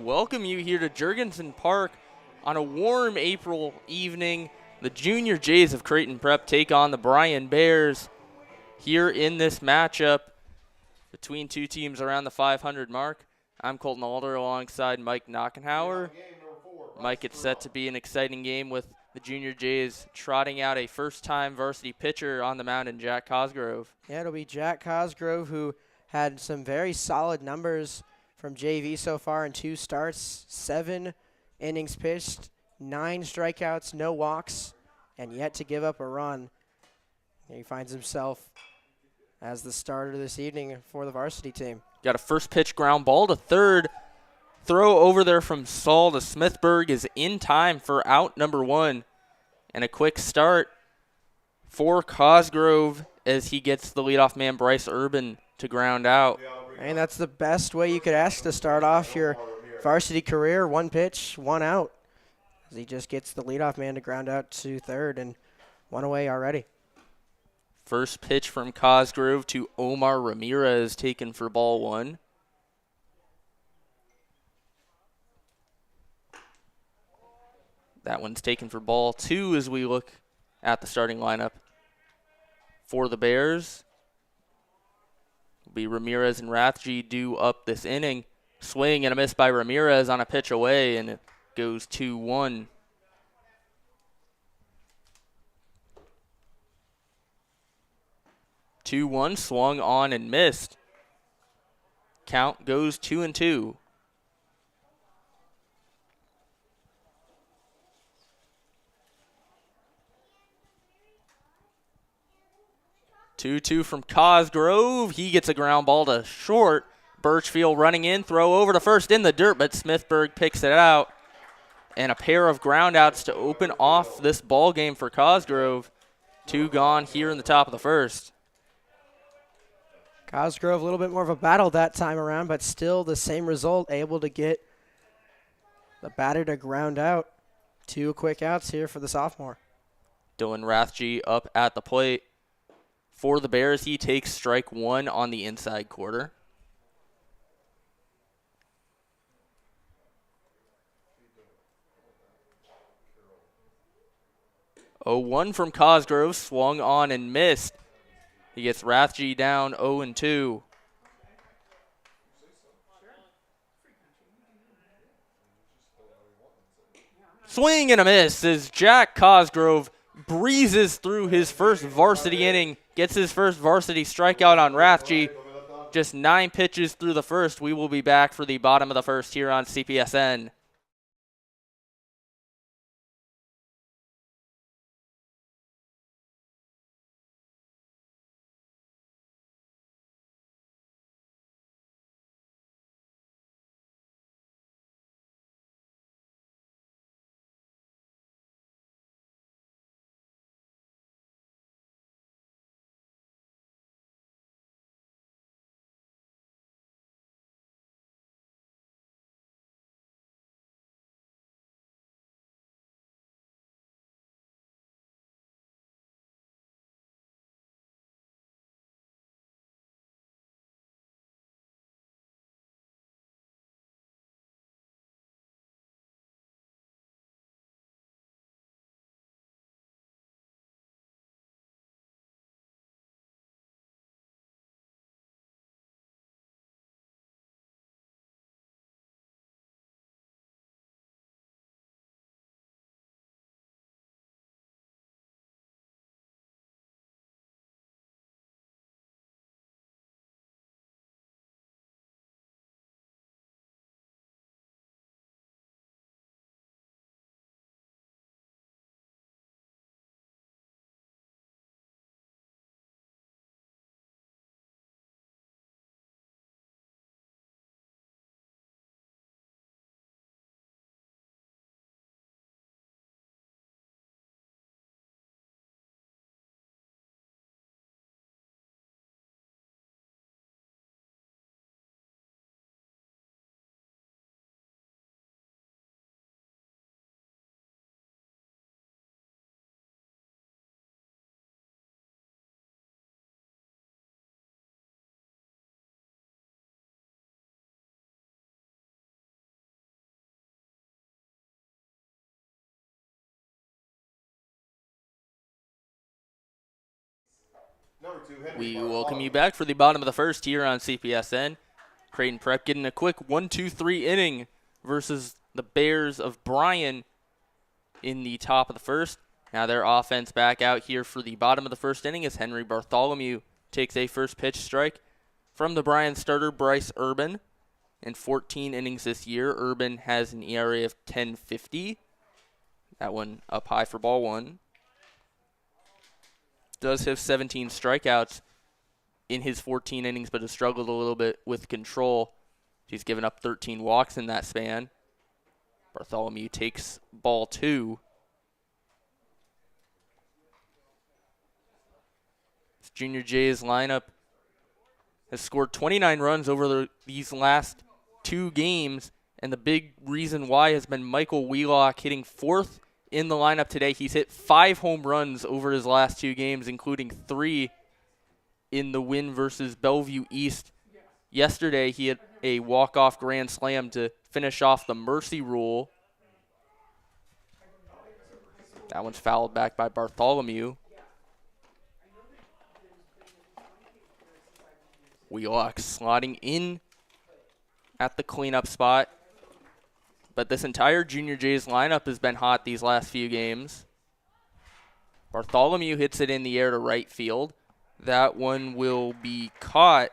welcome you here to Jurgensen Park on a warm April evening. The Junior Jays of Creighton Prep take on the Bryan Bears here in this matchup between two teams around the 500 mark. I'm Colton Alder alongside Mike Knockenhauer. Mike, it's set to be an exciting game with the Junior Jays trotting out a first-time varsity pitcher on the mound in Jack Cosgrove. Yeah, it'll be Jack Cosgrove, who had some very solid numbers from JV so far in 2 starts, 7 innings pitched, 9 strikeouts, no walks, and yet to give up a run. He finds himself as the starter this evening for the varsity team. Got a first pitch ground ball to third. Throw over there from Saul to Smithburg is in time for out number 1. And a quick start for Cosgrove as he gets the leadoff man Bryce Urban to ground out. And that's the best way you could ask to start off your varsity career. 1 pitch, 1 out. As he just gets the leadoff man to ground out to third and 1 away already. First pitch from Cosgrove to Omar Ramirez taken for ball 1. That one's taken for ball 2 as we look at the starting lineup for the Bears. Will be Ramirez and Rathje due up this inning. Swing and a miss by Ramirez on a pitch away, and it goes 2-1. Swung on and missed. Count goes 2-2. Two from Cosgrove. He gets a ground ball to short. Birchfield running in, throw over to first in the dirt, but Smithburg picks it out. And a pair of groundouts to open off this ball game for Cosgrove. 2 gone here in the top of the first. Cosgrove a little bit more of a battle that time around, but still the same result, able to get the batter to ground out. 2 quick outs here for the sophomore. Dylan Rathje up at the plate. For the Bears, he takes strike 1 on the inside quarter. 0-1 from Cosgrove, swung on and missed. He gets Rathje down 0-2. Swing and a miss as Jack Cosgrove breezes through his first varsity inning, gets his first varsity strikeout on Rathje. Just 9 pitches through the first. We will be back for the bottom of the first here on CPSN. We welcome you back for the bottom of the first here on CPSN. Creighton Prep getting a quick 1-2-3 inning versus the Bears of Bryan in the top of the first. Now their offense back out here for the bottom of the first inning as Henry Bartholomew takes a first pitch strike from the Bryan starter Bryce Urban. In 14 innings this year, Urban has an ERA of 10.50. That one up high for ball one. Does have 17 strikeouts in his 14 innings, but has struggled a little bit with control. He's given up 13 walks in that span. Bartholomew takes ball two. This Junior Jays lineup has scored 29 runs over these last two games, and the big reason why has been Michael Wheelock hitting fourth in the lineup today. He's hit 5 home runs over his last 2 games, including 3 in the win versus Bellevue East. Yesterday, he had a walk-off grand slam to finish off the mercy rule. That one's fouled back by Bartholomew. Wheelock slotting in at the cleanup spot. But this entire Junior Jays lineup has been hot these last few games. Bartholomew hits it in the air to right field. That one will be caught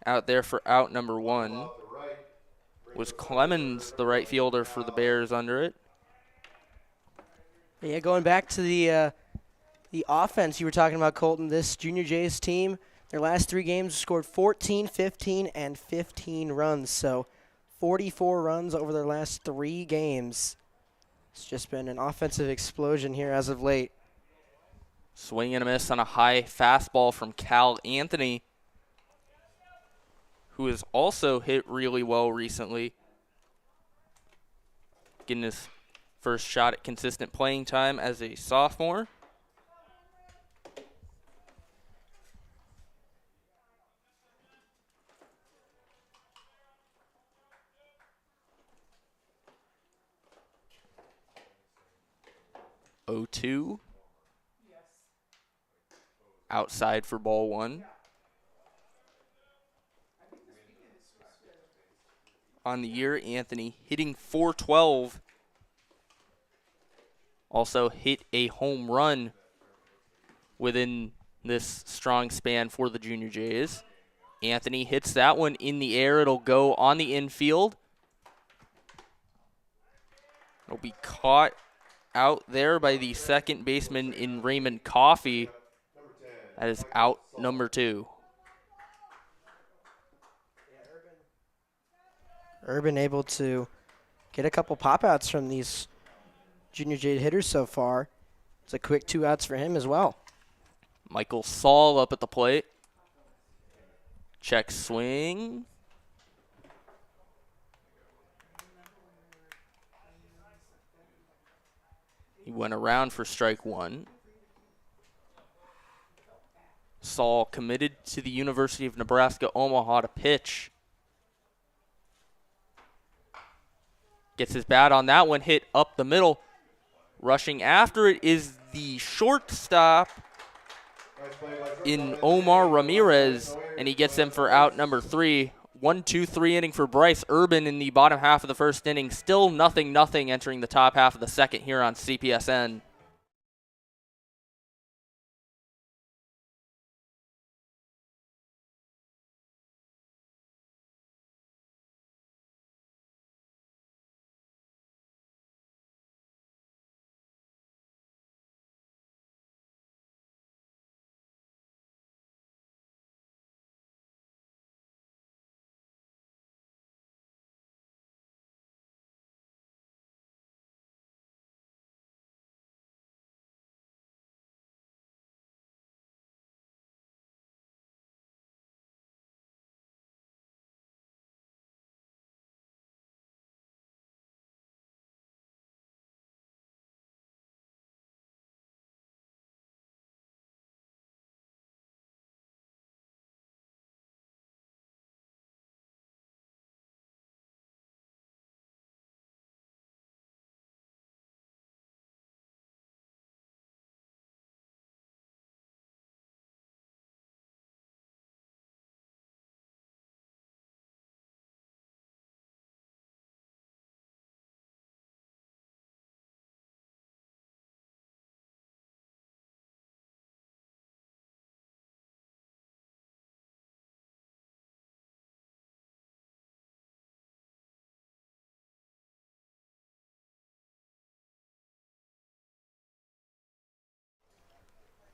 out there for out number 1. Was Clemens the right fielder for the Bears under it? Yeah, going back to the offense you were talking about, Colton, this Junior Jays team, their last 3 games scored 14, 15, and 15 runs. So 44 runs over their last 3 games. It's just been an offensive explosion here as of late. Swing and a miss on a high fastball from Cal Anthony, who has also hit really well recently. Getting his first shot at consistent playing time as a sophomore. Oh, 2. Outside for ball 1. On the year, Anthony hitting .412. Also hit a home run within this strong span for the Junior Jays. Anthony hits that one in the air. It'll go on the infield. It'll be caught out there by the second baseman in Raymond Coffey. That is out number 2. Urban able to get a couple pop-outs from these Junior Jade hitters so far. It's a quick 2 outs for him as well. Michael Saul up at the plate. Check swing. He went around for strike 1. Saul committed to the University of Nebraska Omaha to pitch. Gets his bat on that one, hit up the middle. Rushing after it is the shortstop in Omar Ramirez, and he gets him for out number 3. 1-2-3 inning for Bryce Urban in the bottom half of the first inning. Still 0-0 entering the top half of the second here on CPSN.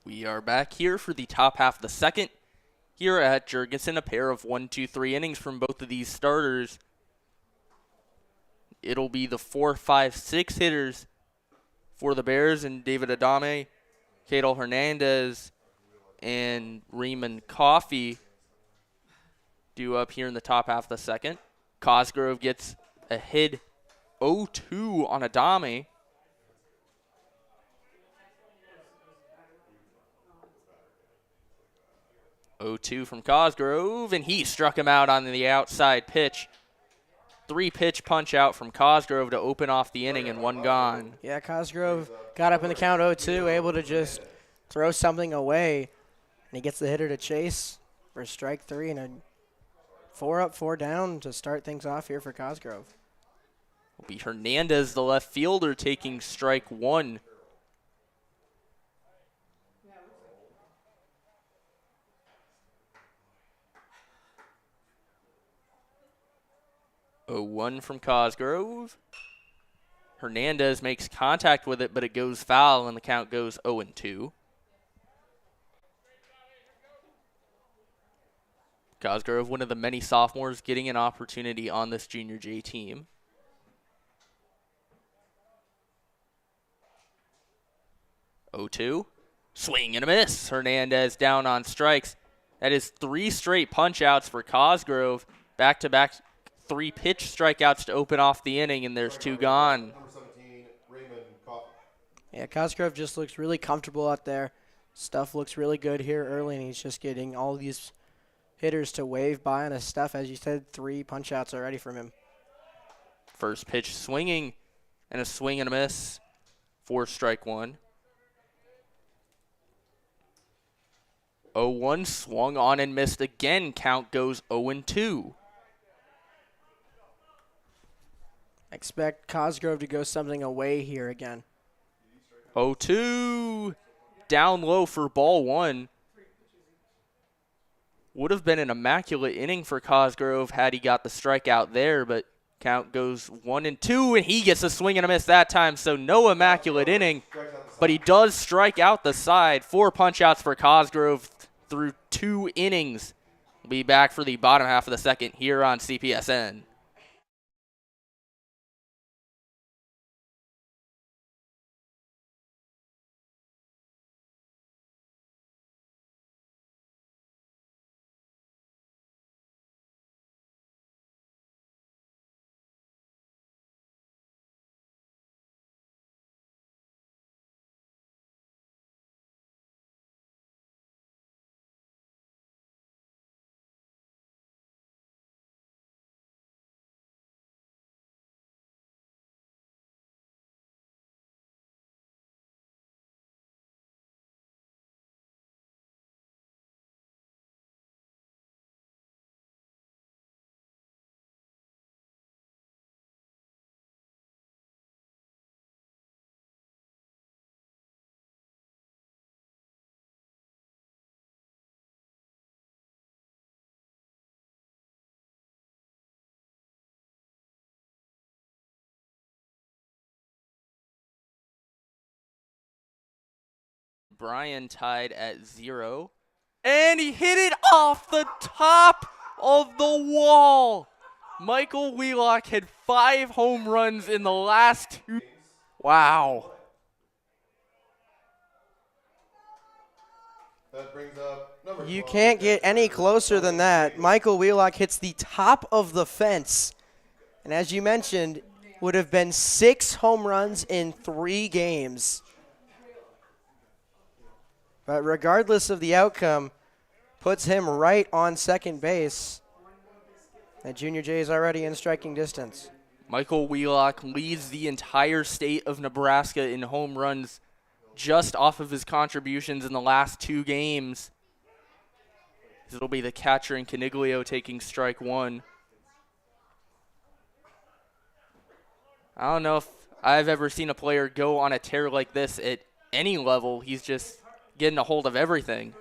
We are back here for the top half of the second. Here at Jurgensen, a pair of 1, 2, 3 innings from both of these starters. It'll be the 4, 5, 6 hitters for the Bears, and David Adame, Cadel Hernandez, and Raymond Coffey due up here in the top half of the second. Cosgrove gets a hit 0-2 on Adame. From Cosgrove, and he struck him out on the outside pitch. 3-pitch punch out from Cosgrove to open off the inning, and 1 gone. Yeah, Cosgrove got up in the count 0-2, able to just throw something away, and he gets the hitter to chase for strike 3 and a 4 up, 4 down to start things off here for Cosgrove. Will be Hernandez, the left fielder, taking strike 1. One from Cosgrove. Hernandez makes contact with it, but it goes foul, and the count goes 0-2. Cosgrove, one of the many sophomores getting an opportunity on this Junior J team. Swing and a miss. Hernandez down on strikes. That is 3 straight punch-outs for Cosgrove. Back-to-back 3-pitch strikeouts to open off the inning, and there's 2 gone. Number 17, Raymond Coffey. Yeah, Cosgrove just looks really comfortable out there. Stuff looks really good here early, and he's just getting all these hitters to wave by on his stuff. As you said, 3 punch-outs already from him. First pitch swinging, and a swing and a miss for strike 1. 0-1, swung on and missed again. Count goes 0-2. Expect Cosgrove to go something away here again. 0-2, down low for ball 1. Would have been an immaculate inning for Cosgrove had he got the strikeout there, but count goes 1-2, and he gets a swing and a miss that time, so no immaculate inning, but he does strike out the side. 4 punch-outs for Cosgrove through 2 innings. We'll be back for the bottom half of the second here on CPSN. Bryan tied at 0. And he hit it off the top of the wall. Michael Wheelock had 5 home runs in the last 2. Wow. That brings up number You 12, can't get any closer than that. Michael Wheelock hits the top of the fence. And as you mentioned, would have been 6 home runs in 3 games. But regardless of the outcome, puts him right on second base. And Junior J is already in striking distance. Michael Wheelock leads the entire state of Nebraska in home runs just off of his contributions in the last 2 games. It'll be the catcher in Caniglio taking strike 1. I don't know if I've ever seen a player go on a tear like this at any level. He's just getting a hold of everything.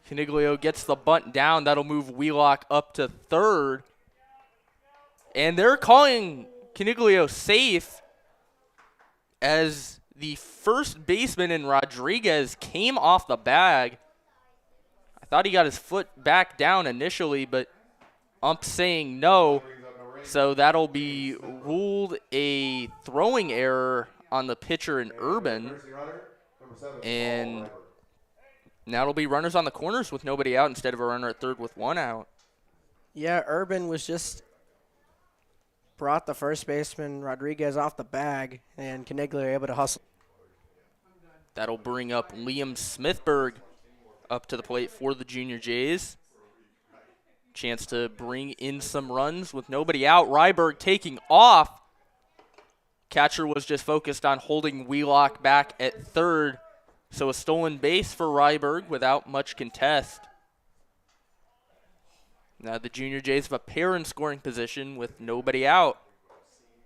Caniglio gets the bunt down. That'll move Wheelock up to third. And they're calling Caniglio safe as the first baseman in Rodriguez came off the bag. I thought he got his foot back down initially, but ump saying no. So that'll be ruled a throwing error on the pitcher in Urban. And now it'll be runners on the corners with nobody out instead of a runner at third with one out. Yeah, Urban was just brought the first baseman Rodriguez off the bag, and Caniglio able to hustle. That'll bring up Liam Smithberg up to the plate for the Junior Jays. Chance to bring in some runs with nobody out. Ryberg taking off. Catcher was just focused on holding Wheelock back at third. So a stolen base for Ryberg without much contest. Now the Junior Jays have a pair in scoring position with nobody out.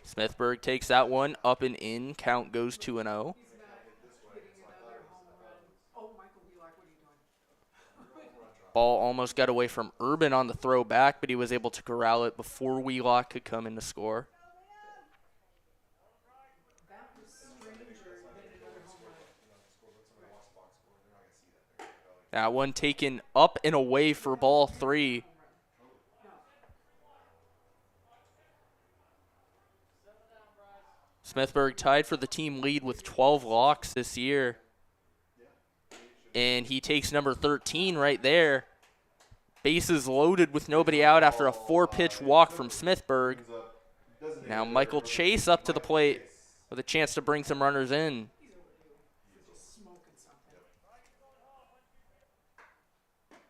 Smithberg takes that one up and in. Count goes 2-0. Ball almost got away from Urban on the throw back, but he was able to corral it before Wheelock could come in to score. That one taken up and away for ball 3. Smithberg tied for the team lead with 12 walks this year. And he takes number 13 right there. Bases loaded with nobody out after a 4-pitch walk from Smithberg. Now Michael Chase up to the plate with a chance to bring some runners in.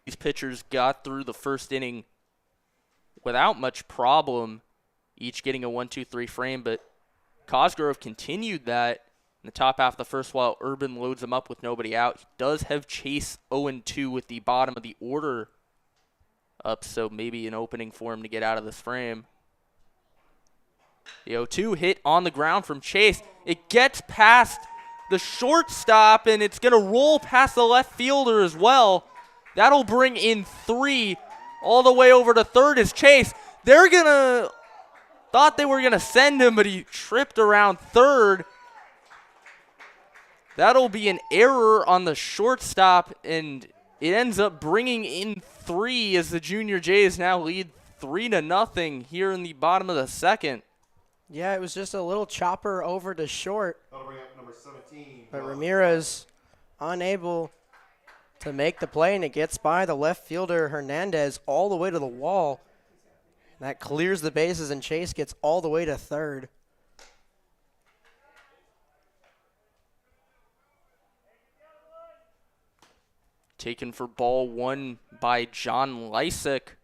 These pitchers got through the first inning without much problem, each getting a 1-2-3 frame, but Cosgrove continued that in the top half of the first while Urban loads him up with nobody out. He does have Chase 0-2 with the bottom of the order up, so maybe an opening for him to get out of this frame. The 0-2 hit on the ground from Chase. It gets past the shortstop, and it's going to roll past the left fielder as well. That'll bring in 3 all the way over to third is Chase. They're going to... Thought they were going to send him, but he tripped around third. That'll be an error on the shortstop, and it ends up bringing in 3 as the Junior Jays now lead 3-0 here in the bottom of the second. Yeah, it was just a little chopper over to short. That'll bring up number 17. But Ramirez unable to make the play, and it gets by the left fielder Hernandez all the way to the wall. That clears the bases, and Chase gets all the way to third. Taken for ball 1 by John Lysick.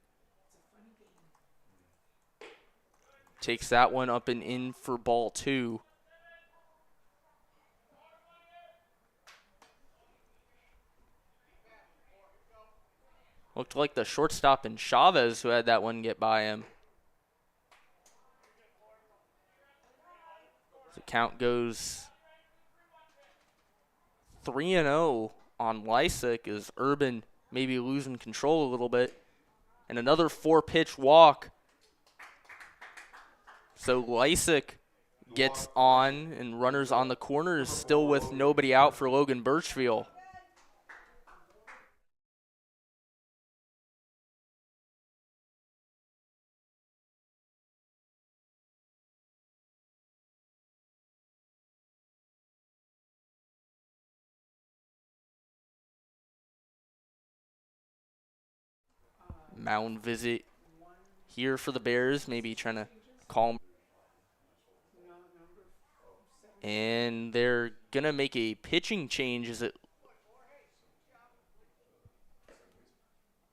Takes that one up and in for ball 2. Looked like the shortstop and Chavez who had that one get by him. The count goes 3-0 on Lysick as Urban maybe losing control a little bit. And another 4-pitch walk. So Lysick gets on, and runners on the corners still with nobody out for Logan Birchfield. Mound visit here for the Bears, maybe trying to calm. And they're going to make a pitching change as it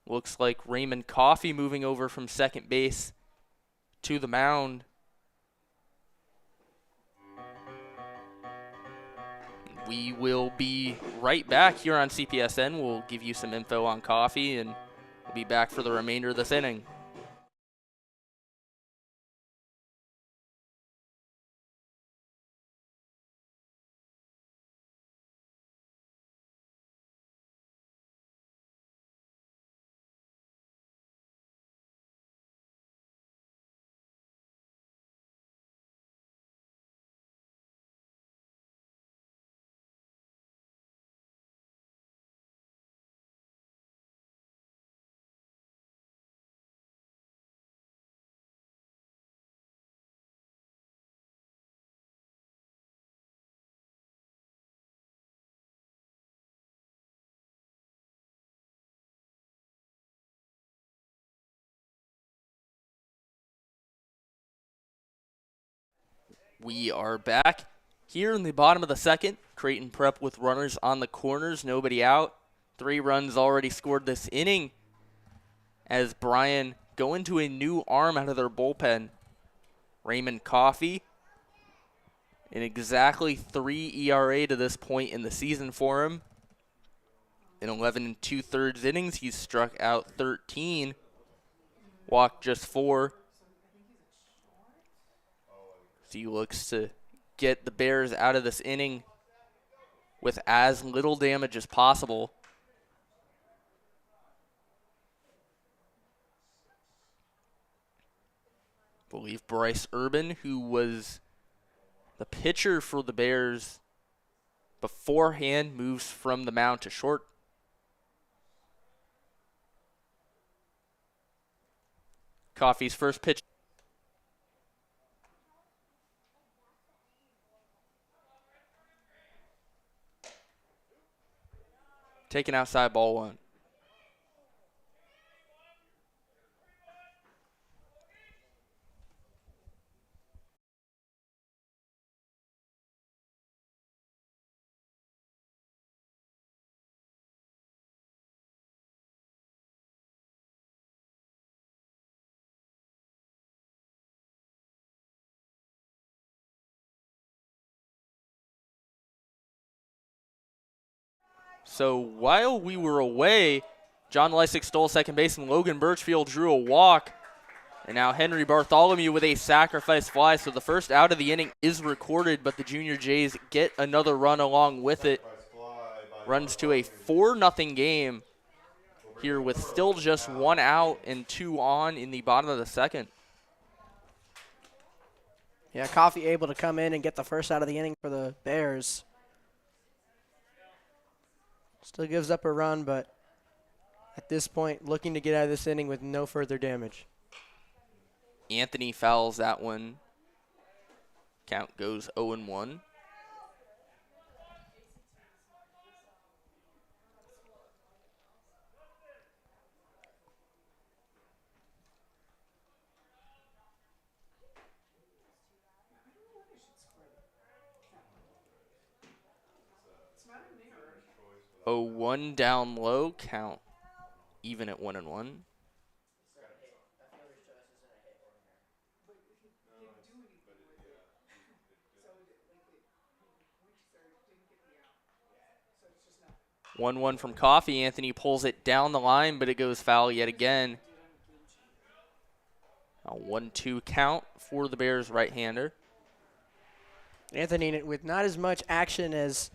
looks like Raymond Coffey moving over from second base to the mound. We will be right back here on CPSN. We'll give you some info on Coffey, and we'll be back for the remainder of this inning. We are back here in the bottom of the second. Creighton Prep with runners on the corners, nobody out. 3 runs already scored this inning as Bryan go into a new arm out of their bullpen. Raymond Coffey, in exactly 3 ERA to this point in the season for him. In 11 2/3 innings, he's struck out 13, walked just 4. So he looks to get the Bears out of this inning with as little damage as possible. I believe Bryce Urban, who was the pitcher for the Bears beforehand, moves from the mound to short. Coffey's first pitch. Taken outside, ball 1. So while we were away, John Lysick stole second base and Logan Birchfield drew a walk. And now Henry Bartholomew with a sacrifice fly. So the first out of the inning is recorded, but the Junior Jays get another run along with it. Runs to a 4-0 game here with still just 1 out and 2 on in the bottom of the second. Yeah, Coffey able to come in and get the first out of the inning for the Bears. Still gives up a run, but at this point, looking to get out of this inning with no further damage. Anthony fouls that one. Count goes 0-1. Oh, 1 down low, count even at 1-1. One from Coffey. Anthony pulls it down the line, but it goes foul yet again. A 1-2 count for the Bears right-hander. Anthony with not as much action as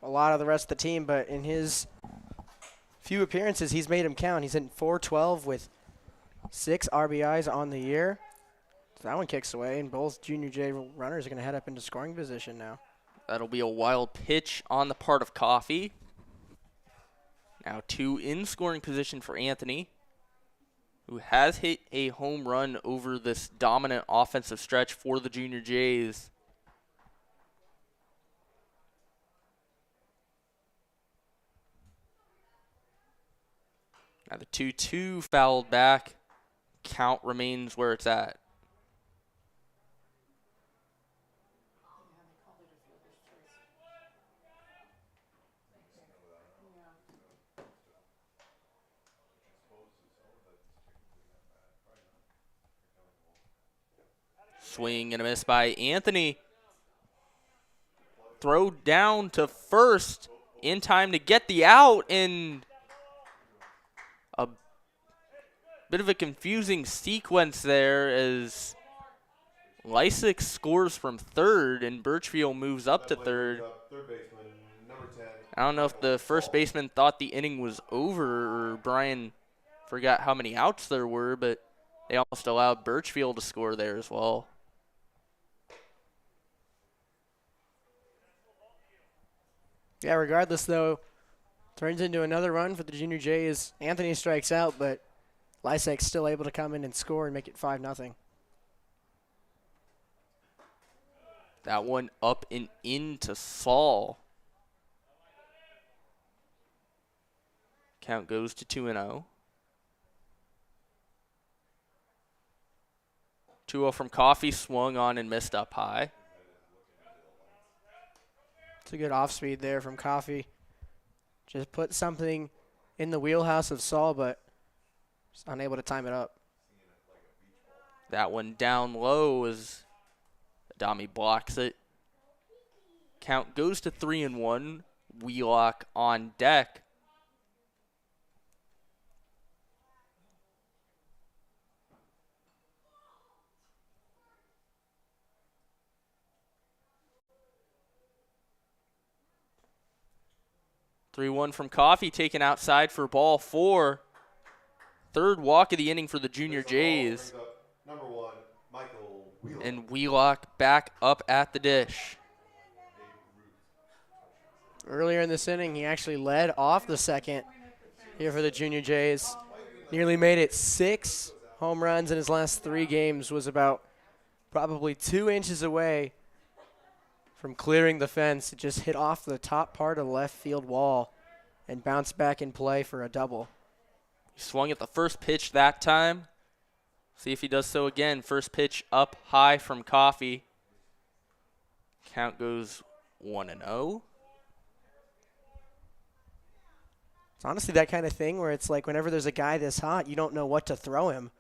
a lot of the rest of the team, but in his few appearances, he's made them count. He's in .412 with 6 RBIs on the year. So that one kicks away, and both Junior J runners are going to head up into scoring position now. That'll be a wild pitch on the part of Coffey. Now 2 in scoring position for Anthony, who has hit a home run over this dominant offensive stretch for the Junior Jays. Now the 2-2 fouled back. Count remains where it's at. Swing and a miss by Anthony. Throw down to first in time to get the out, and a bit of a confusing sequence there as Lysick scores from third and Birchfield moves up to third. I don't know if the first baseman thought the inning was over or Bryan forgot how many outs there were, but they almost allowed Birchfield to score there as well. Yeah, regardless, though, turns into another run for the Junior Jays. Anthony strikes out, but Lysick's still able to come in and score and make it 5-0. That one up and into Saul. Count goes to 2-0. 2-0 from Coffee, swung on and missed up high. It's a good off speed there from Coffee. Just put something in the wheelhouse of Saul, but just unable to time it up. That one down low as Adami blocks it. Count goes to 3-1. Wheelock on deck. Three-one from Coffee, taken outside for ball 4. Third walk of the inning for the Junior Jays. Number 1, Michael Wheelock. And Wheelock back up at the dish. Earlier in this inning, he actually led off the second here for the Junior Jays. Nearly made it 6 home runs in his last 3 games. Was about probably 2 inches away from clearing the fence. It just hit off the top part of the left field wall and bounced back in play for a double. He swung at the first pitch that time. See if he does so again. First pitch up high from Coffee. Count goes 1-0. It's honestly that kind of thing where it's like whenever there's a guy this hot, you don't know what to throw him.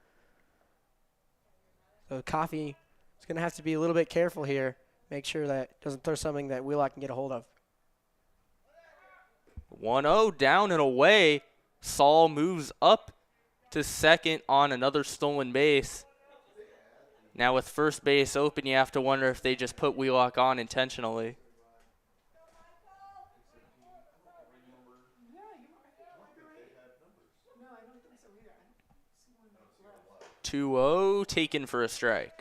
So Coffee is going to have to be a little bit careful here. Make sure that doesn't throw something that Wheelock can get a hold of. 1-0 down and away. Saul moves up to second on another stolen base. Now with first base open, you have to wonder if they just put Wheelock on intentionally. 2-0, taken for a strike.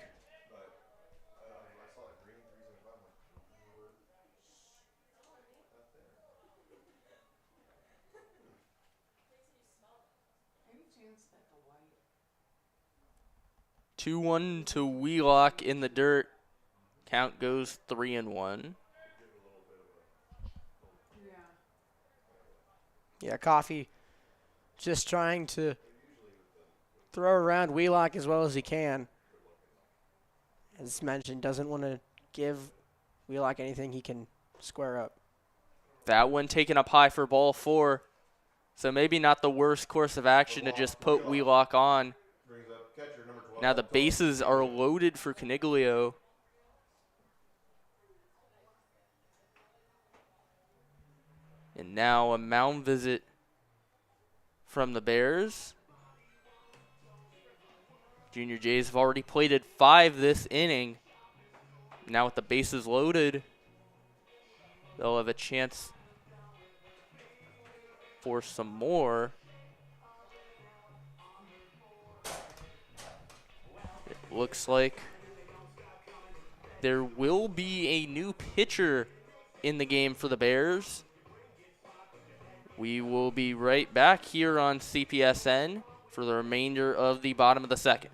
Two one to Wheelock in the dirt. Count goes 3-1. Yeah, Coffee just trying to throw around Wheelock as well as he can. As mentioned, doesn't want to give Wheelock anything he can square up. That one taken up high for ball 4. So maybe not the worst course of action to just put Wheelock on. Now the bases are loaded for Caniglio. And now a mound visit from the Bears. Junior Jays have already plated 5 this inning. Now with the bases loaded, they'll have a chance for some more. It looks like there will be a new pitcher in the game for the Bears. We will be right back here on CPSN for the remainder of the bottom of the second.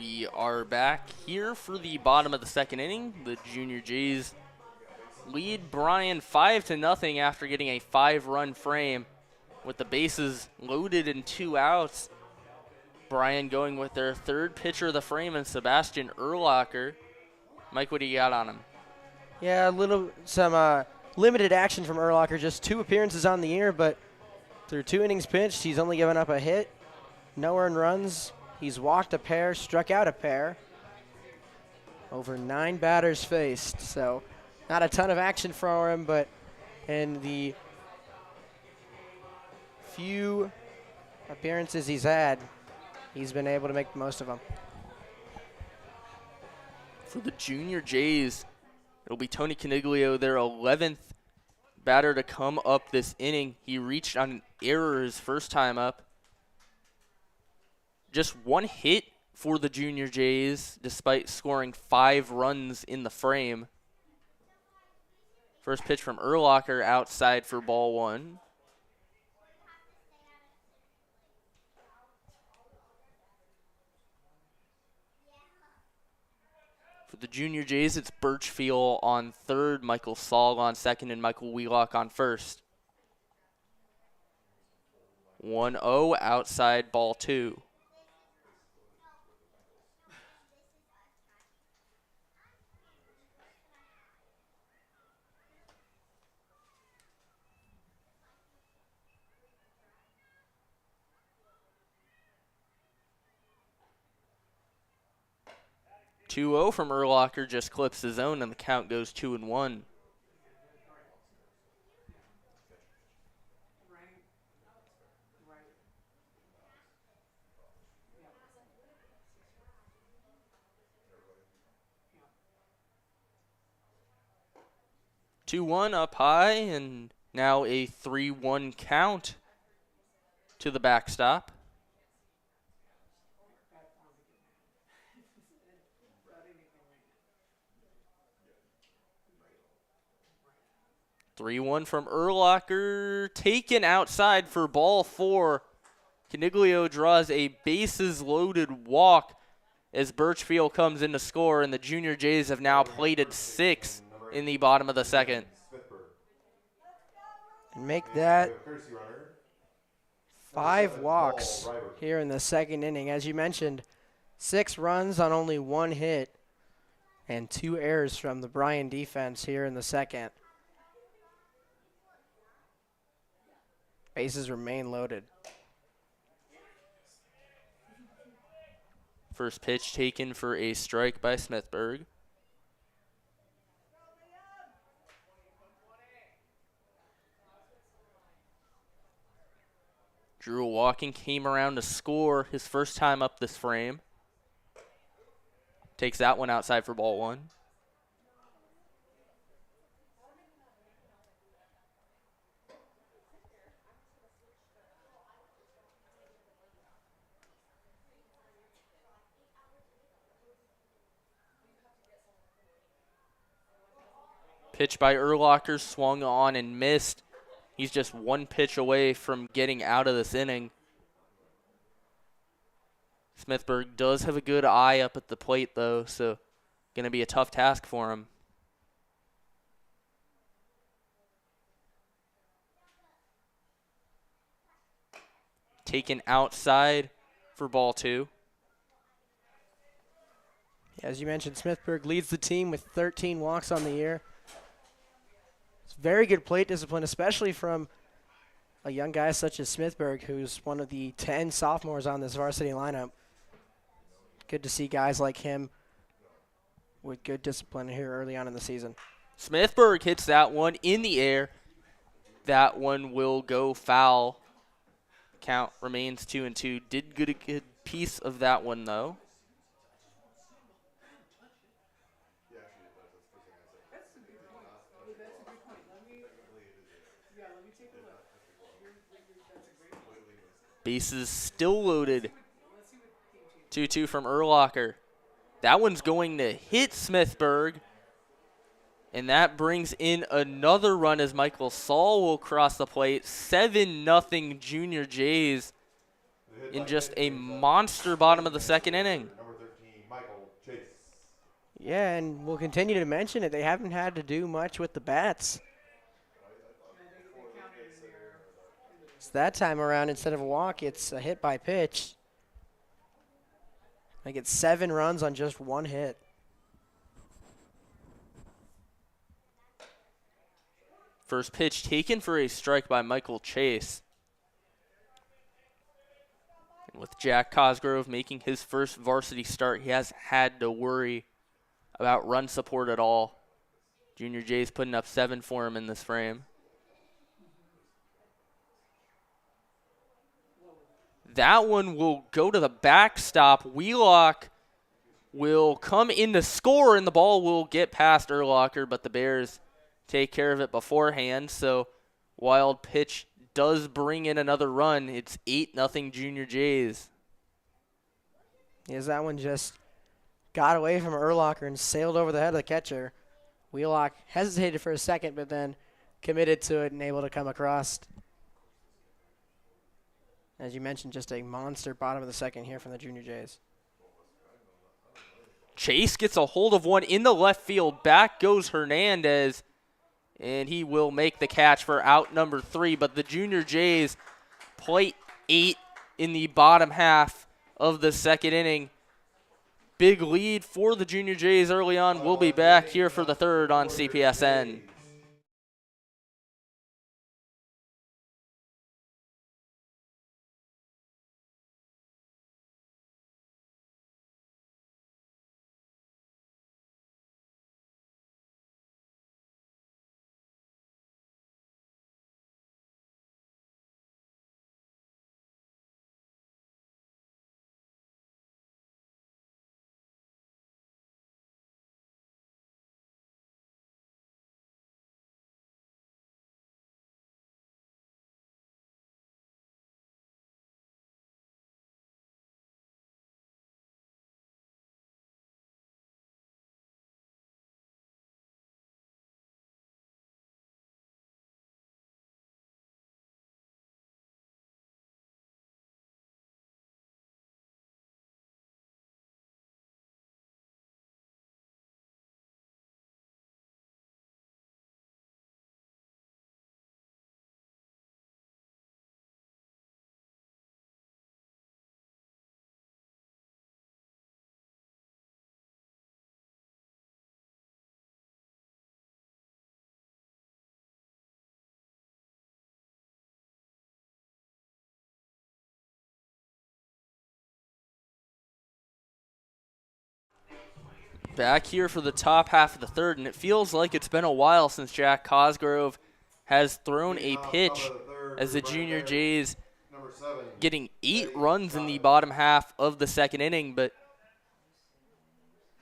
We are back here for the bottom of the second inning. The Junior Jays lead Bryan 5-0 after getting a 5-run frame with the bases loaded and 2 outs. Bryan going with their third pitcher of the frame and Sebastian Urlacher. Mike, what do you got on him? Yeah, some limited action from Urlacher. Just 2 appearances on the year, but through 2 innings pitched, he's only given up a hit, no earned runs. He's walked a pair, struck out a pair. Over 9 batters faced, so not a ton of action for him, but in the few appearances he's had, he's been able to make the most of them. For the Junior Jays, it'll be Tony Caniglio, their 11th batter to come up this inning. He reached on an error his first time up. Just 1 hit for the Junior Jays, despite scoring 5 runs in the frame. First pitch from Urlacher outside for ball 1. For the Junior Jays, it's Birchfield on third, Michael Saul on second, and Michael Wheelock on first. 1-0 outside ball 2. Two-0 from Urlacher just clips his own, and the count goes 2-1. Two-one up high, and now a 3-1 count to the backstop. Three-one from Urlacher, taken outside for ball 4. Caniglio draws a bases-loaded walk as Birchfield comes in to score, and the Junior Jays have now plated 6 in the bottom of the second. And make that 5 walks here in the second inning. As you mentioned, 6 runs on only 1 hit and 2 errors from the Bryan defense here in the second. Bases remain loaded. First pitch taken for a strike by Smithburg. Drew walking, came around to score his first time up this frame. Takes that one outside for ball 1. Pitch by Urlacher, swung on and missed. He's just 1 pitch away from getting out of this inning. Smithburg does have a good eye up at the plate, though, so going to be a tough task for him. Taken outside for ball 2. As you mentioned, Smithburg leads the team with 13 walks on the year. Very good plate discipline, especially from a young guy such as Smithburg, who's one of the 10 sophomores on this varsity lineup. Good to see guys like him with good discipline here early on in the season. Smithburg hits that one in the air. That one will go foul. Count remains 2-2. Did get a good piece of that one, though. Bases still loaded. 2-2 from Urlacher. That one's going to hit Smithburg. And that brings in another run as Michael Saul will cross the plate. 7-0 Junior Jays in just a monster bottom of the second inning. Number 13, Yeah, and we'll continue to mention it. They haven't had to do much with the bats. So that time around, instead of a walk, it's a hit by pitch. They get 7 runs on just 1 hit. First pitch taken for a strike by Michael Chase. And with Jack Cosgrove making his first varsity start, he hasn't had to worry about run support at all. Junior Jay's putting up 7 for him in this frame. That one will go to the backstop. Wheelock will come in to score, and the ball will get past Urlacher, but the Bears take care of it beforehand. So wild pitch does bring in another run. It's 8-0 Junior Jays. Yes, that one just got away from Urlacher and sailed over the head of the catcher. Wheelock hesitated for a second, but then committed to it and able to come across. As you mentioned, just a monster bottom of the second here from the Junior Jays. Chase gets a hold of one in the left field. Back goes Hernandez, and he will make the catch for out number 3. But the Junior Jays play 8 in the bottom half of the second inning. Big lead for the Junior Jays early on. We'll be back here for the third on CPSN. Back here for the top half of the third, and it feels like it's been a while since Jack Cosgrove has thrown a pitch as the Junior Jays getting 8 runs in the bottom half of the second inning, but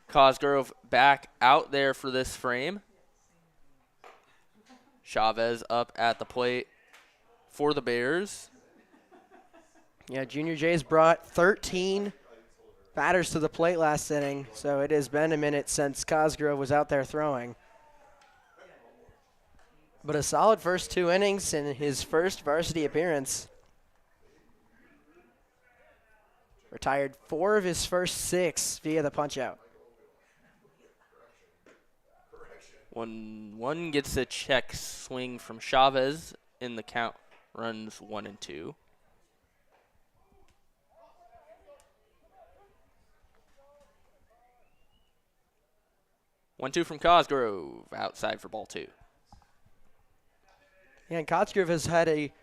Cosgrove back out there for this frame. Chavez up at the plate for the Bears. Yeah, Junior Jays brought 13 batters to the plate last inning, so it has been a minute since Cosgrove was out there throwing. But a solid first 2 innings in his first varsity appearance. Retired 4 of his first 6 via the punch-out. One gets a check swing from Chavez in the count, runs 1 and 2. One, 2 from Cosgrove, outside for ball 2. Yeah, and Cosgrove has had a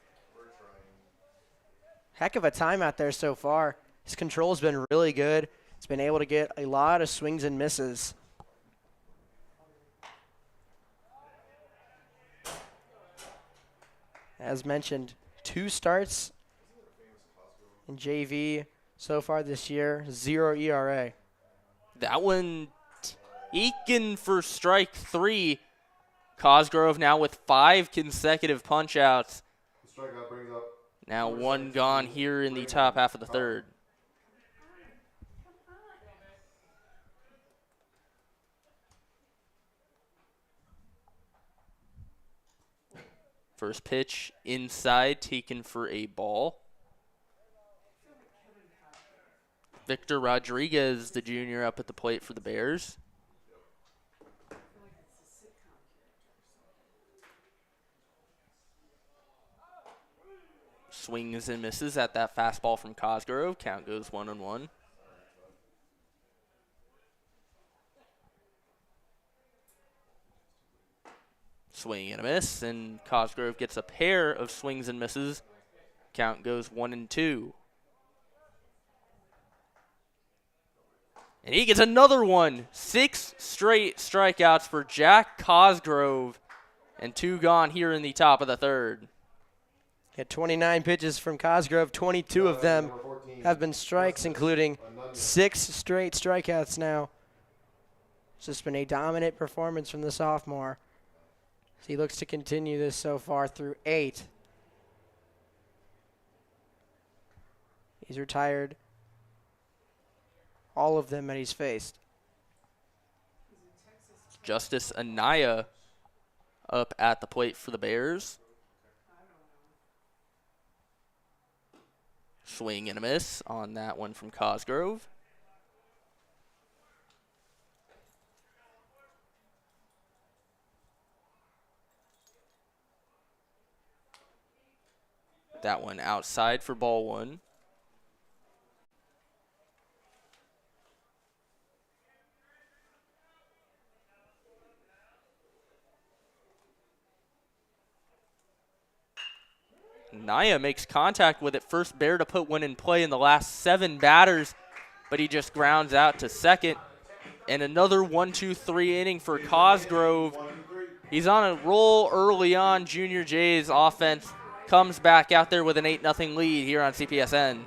heck of a time out there so far. His control has been really good. He's been able to get a lot of swings and misses. As mentioned, 2 starts in JV so far this year, 0 ERA. That one taken for strike 3. Cosgrove now with 5 consecutive punch-outs. Now 1 gone here in the top half of the third. First pitch inside, taken for a ball. Victor Rodriguez, the junior, up at the plate for the Bears. Swings and misses at that fastball from Cosgrove. Count goes 1-1. Swing and a miss, and Cosgrove gets a pair of swings and misses. Count goes 1-2. And he gets another one. 6 straight strikeouts for Jack Cosgrove, and 2 gone here in the top of the third. At 29 pitches from Cosgrove, 22 of them have been strikes, including 6 straight strikeouts now. It's just been a dominant performance from the sophomore. He looks to continue this so far through 8. He's retired all of them that he's faced. Justice Anaya up at the plate for the Bears. Swing and a miss on that one from Cosgrove. That one outside for ball 1. Naya makes contact with it. First Bear to put one in play in the last 7 batters, but he just grounds out to second. And another 1-2-3 inning for Cosgrove. He's on a roll early on. Junior Jay's offense comes back out there with an 8-0 lead here on CPSN.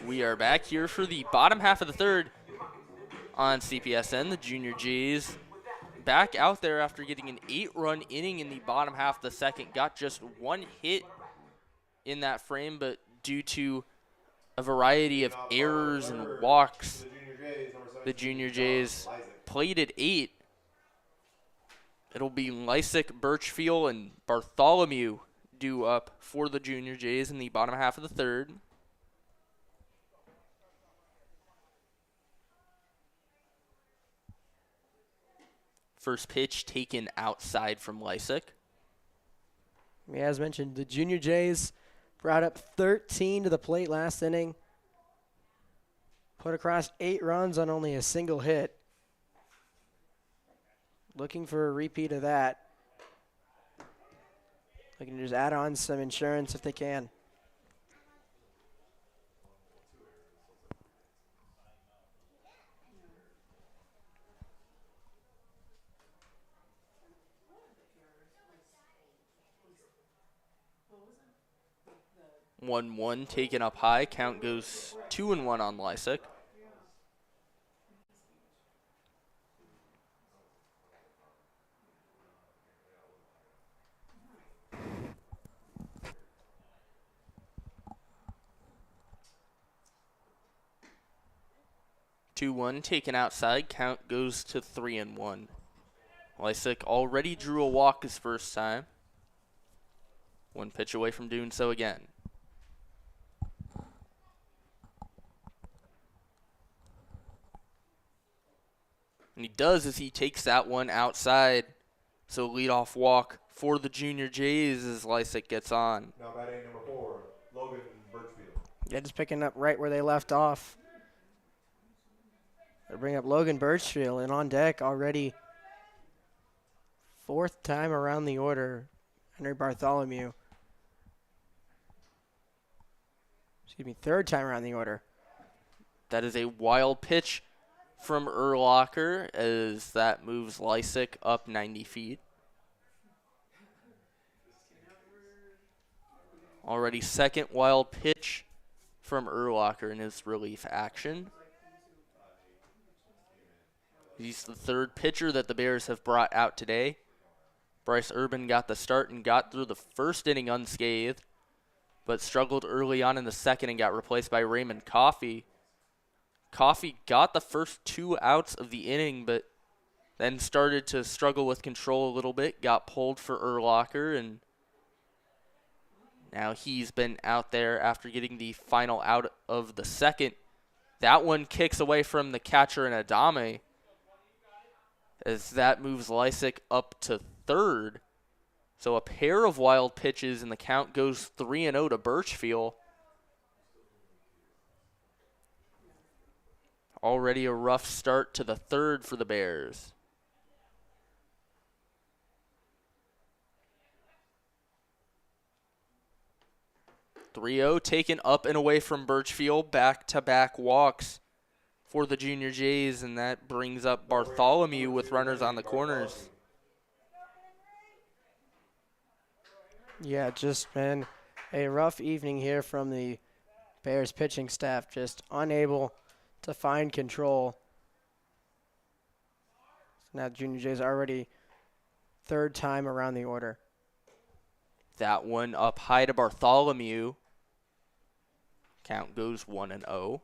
We are back here for the bottom half of the third on CPSN. The Junior Jays back out there after getting an 8-run inning in the bottom half of the second. Got just 1 hit in that frame, but due to a variety of errors and walks, the Junior Jays played at 8. It'll be Lysick, Birchfield, and Bartholomew due up for the Junior Jays in the bottom half of the third. First pitch taken outside from Lysick. Yeah, as mentioned, the Junior Jays brought up 13 to the plate last inning. Put across 8 runs on only a single hit. Looking for a repeat of that. Looking to just add on some insurance if they can. 1-1 taken up high. Count goes 2-1 on Lysick. Taken outside. Count goes to 3-1. Lysick already drew a walk his first time. One pitch away from doing so again. And he does as he takes that one outside. So leadoff walk for the Junior Jays as Lysick gets on. Now batting number 4, Logan Birchfield. Yeah, just picking up right where they left off. They bring up Logan Birchfield, and on deck already. 4th time around the order, Henry Bartholomew. Excuse me, 3rd time around the order. That is a wild pitch from Urlacher as that moves Lysick up 90 feet. Already 2nd wild pitch from Urlacher in his relief action. He's the 3rd pitcher that the Bears have brought out today. Bryce Urban got the start and got through the 1st inning unscathed, but struggled early on in the 2nd and got replaced by Raymond Coffey. Coffey got the first 2 outs of the inning, but then started to struggle with control a little bit, got pulled for Urlacher, and now he's been out there after getting the final out of the 2nd. That one kicks away from the catcher and Adame, as that moves Lysick up to 3rd. So a pair of wild pitches, and the count goes 3-0 to Birchfield. Already a rough start to the 3rd for the Bears. .3-0 taken up and away from Birchfield. Back-to-back walks for the Junior Jays, and that brings up Bartholomew with runners on the corners. Yeah, just been a rough evening here from the Bears pitching staff, just unable to find control. So now Junior Jays already 3rd time around the order. That one up high to Bartholomew. Count goes 1-0.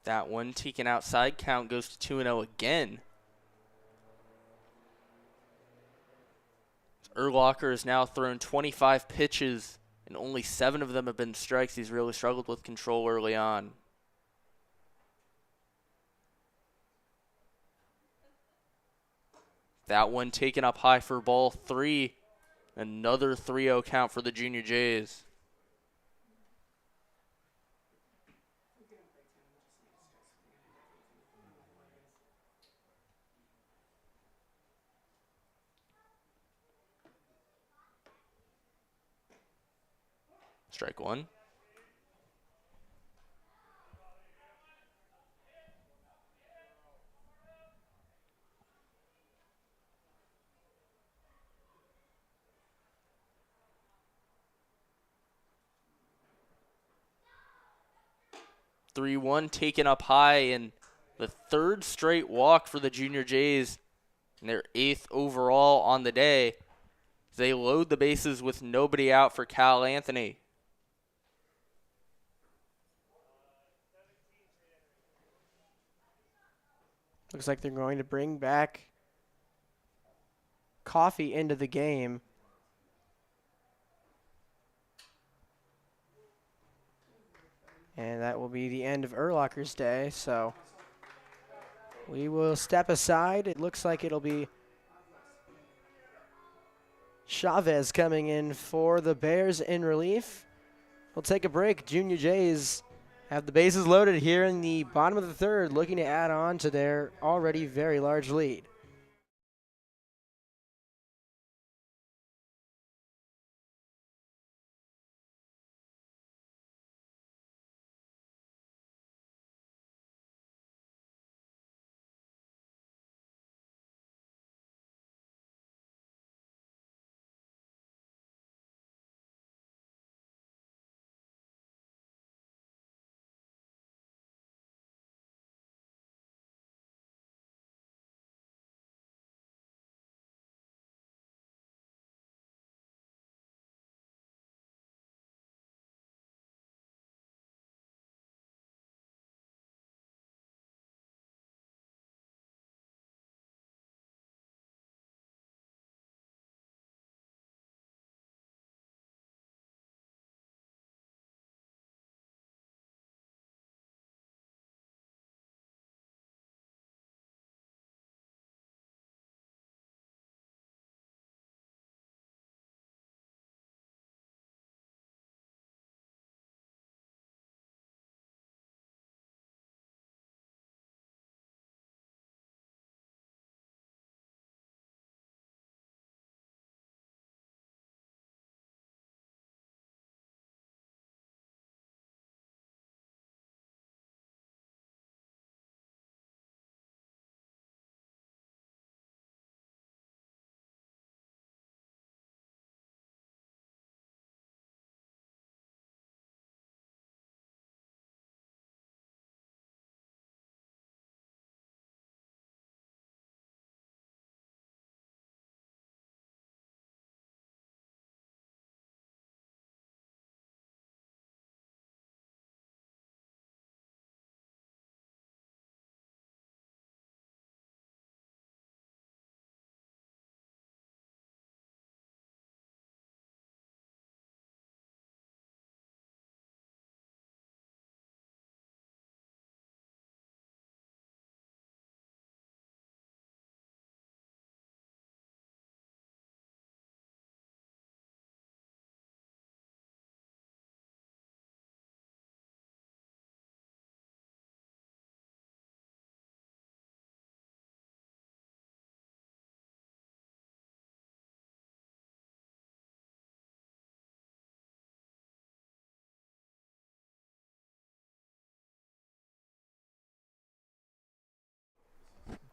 That one taken outside. Count goes to 2-0 again. Urlacher has now thrown 25 pitches, and only 7 of them have been strikes. He's really struggled with control early on. That one taken up high for ball 3. Another 3-0 count for the Junior Jays. Strike 1. .3-1 taken up high, and the 3rd straight walk for the Junior Jays, and their 8th overall on the day. They load the bases with nobody out for Cal Anthony. Looks like they're going to bring back Coffey into the game. And that will be the end of Urlacher's day, so we will step aside. It looks like it'll be Chavez coming in for the Bears in relief. We'll take a break. Junior Jays have the bases loaded here in the bottom of the 3rd, looking to add on to their already very large lead.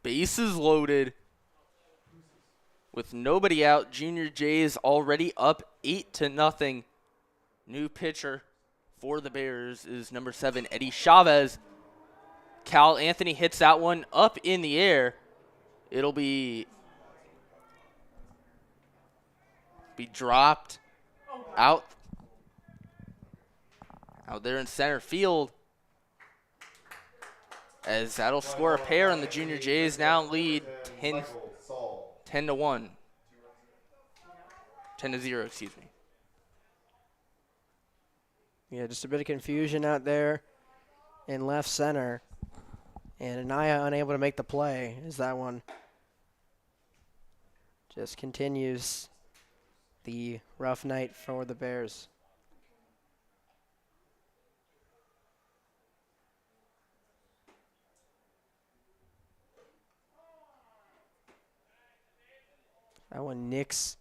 Bases loaded. With nobody out, Junior Jays already up 8-0. New pitcher for the Bears is number 7, Eddie Chavez. Cal Anthony hits that one up in the air. It'll be dropped out there in center field, as that'll score a pair, and the Junior Jays now lead 10-1. 10-0, excuse me. Yeah, just a bit of confusion out there in left center. And Anaya unable to make the play as that one just continues the rough night for the Bears. That one nicks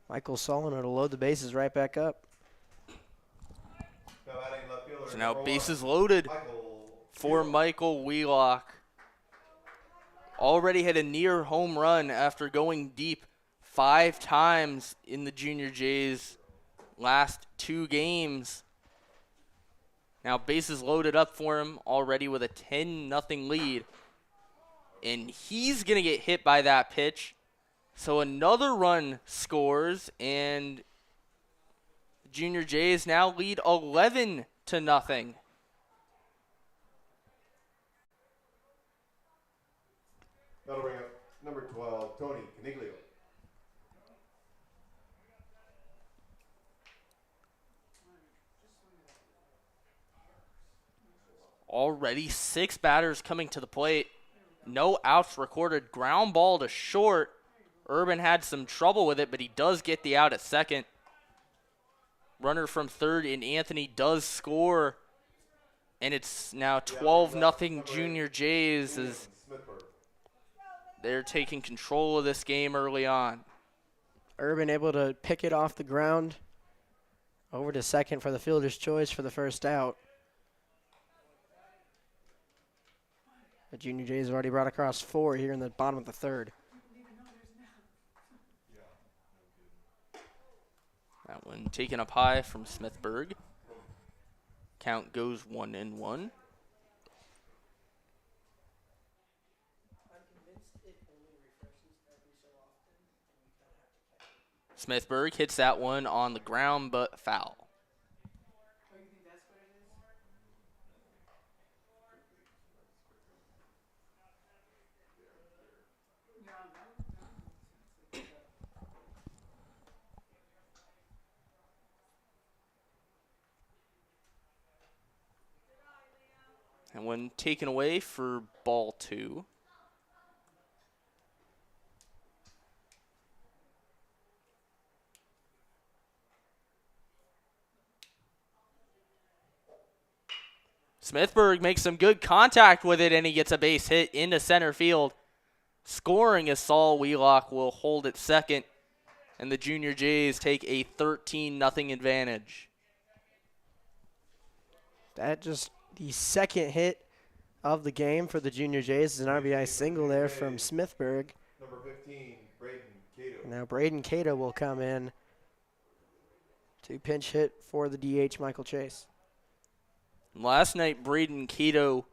Michael Solano to load the bases right back up. So now bases loaded for Michael Wheelock. Already had a near home run after going deep 5 times in the Junior Jays' last 2 games. Now bases loaded up for him already with a 10-0 lead. And he's going to get hit by that pitch. So another run scores, and the Junior Jays now lead 11-0. That'll bring up number 12, Tony Caniglio. Already 6 batters coming to the plate. No outs recorded. Ground ball to short. Urban had some trouble with it, but he does get the out at second. Runner from third, and Anthony does score. And it's now 12-0 Junior Jays as they're taking control of this game early on. Urban able to pick it off the ground over to second for the fielder's choice for the first out. The Junior Jays have already brought across 4 here in the bottom of the third. That one taken up high from Smithburg. Count goes 1-1. Smithburg hits that one on the ground, but foul. And one taken away for ball 2. Smithburg makes some good contact with it, and he gets a base hit into center field. Scoring as Saul Wheelock will hold at second, and the Junior Jays take a 13-0 advantage. That just the second hit of the game for the Junior Jays is an RBI single there from Smithburg. Number 15, Braden Cato. Now Braden Cato will come in to pinch hit for the DH Michael Chase. Last night, Braden Cato,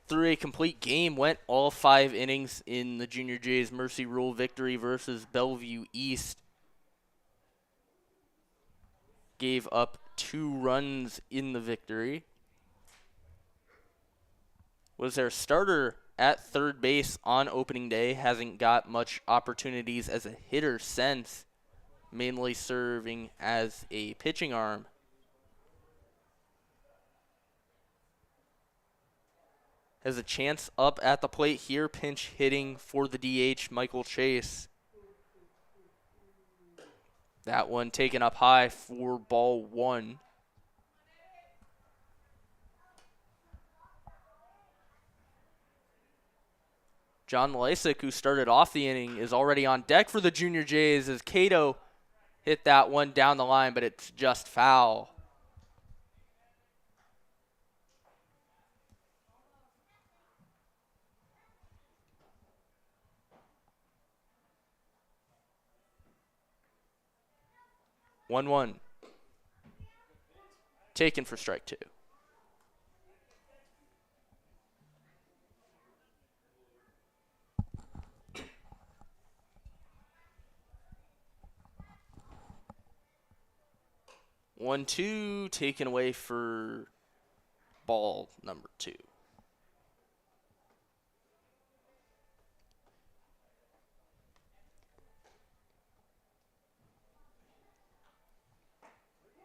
through a complete game, went all 5 innings in the Junior Jays Mercy Rule victory versus Bellevue East. Gave up 2 runs in the victory. Was their starter at third base on opening day. Hasn't got much opportunities as a hitter since, mainly serving as a pitching arm. Has a chance up at the plate here, pinch hitting for the DH, Michael Chase. That one taken up high for ball 1. John Lysick, who started off the inning, is already on deck for the Junior Jays as Cato hit that one down the line, but it's just foul. 1-1. Taken for strike 2. One, 2, taken away for ball number 2.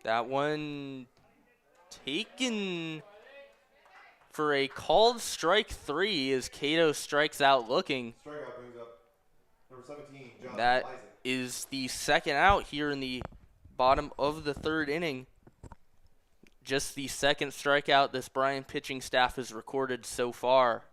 That one taken for a called strike 3 as Cato strikes out looking. Strikeout brings up number 17, John That Lysick. is the second out here in the bottom of the 3rd inning. Just the second strikeout this Bryan pitching staff has recorded so far.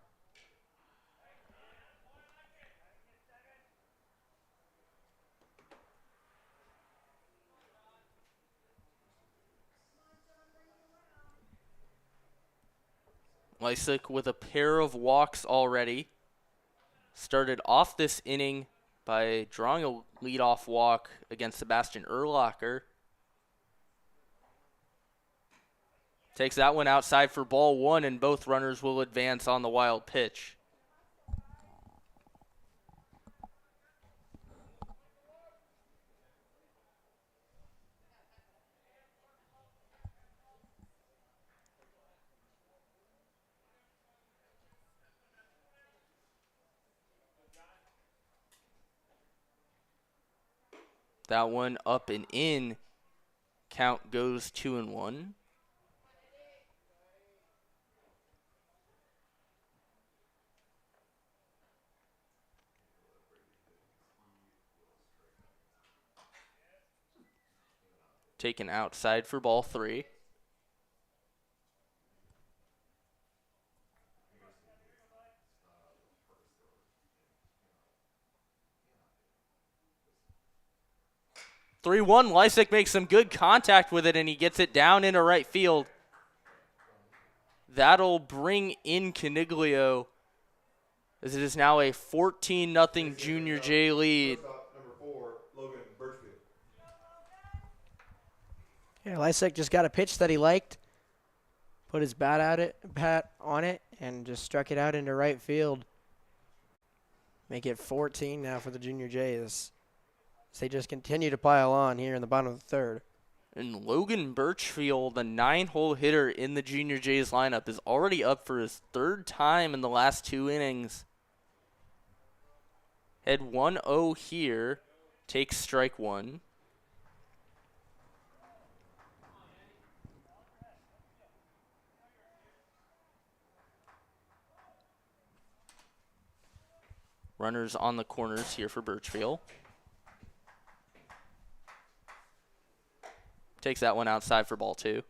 Lysick with a pair of walks already. Started off this inning by drawing a leadoff walk against Sebastian Urlacher. Takes that one outside for ball 1, and both runners will advance on the wild pitch. That one up and in. Count goes 2-1. Taken outside for ball 3. (3-1). Lysick makes some good contact with it, and he gets it down into right field. That'll bring in Caniglio, as it is now a 14-0 Junior J lead. Shortstop, number 4, Logan Birchfield. Yeah, Lysick just got a pitch that he liked, put his bat on it, and just struck it out into right field. Make it 14 now for the Junior Jays. So they just continue to pile on here in the bottom of the 3rd. And Logan Birchfield, the 9-hole hitter in the Junior Jays lineup, is already up for his 3rd time in the last 2 innings. Head 1-0 here, takes strike 1. Runners on the corners here for Birchfield. Takes that one outside for ball 2.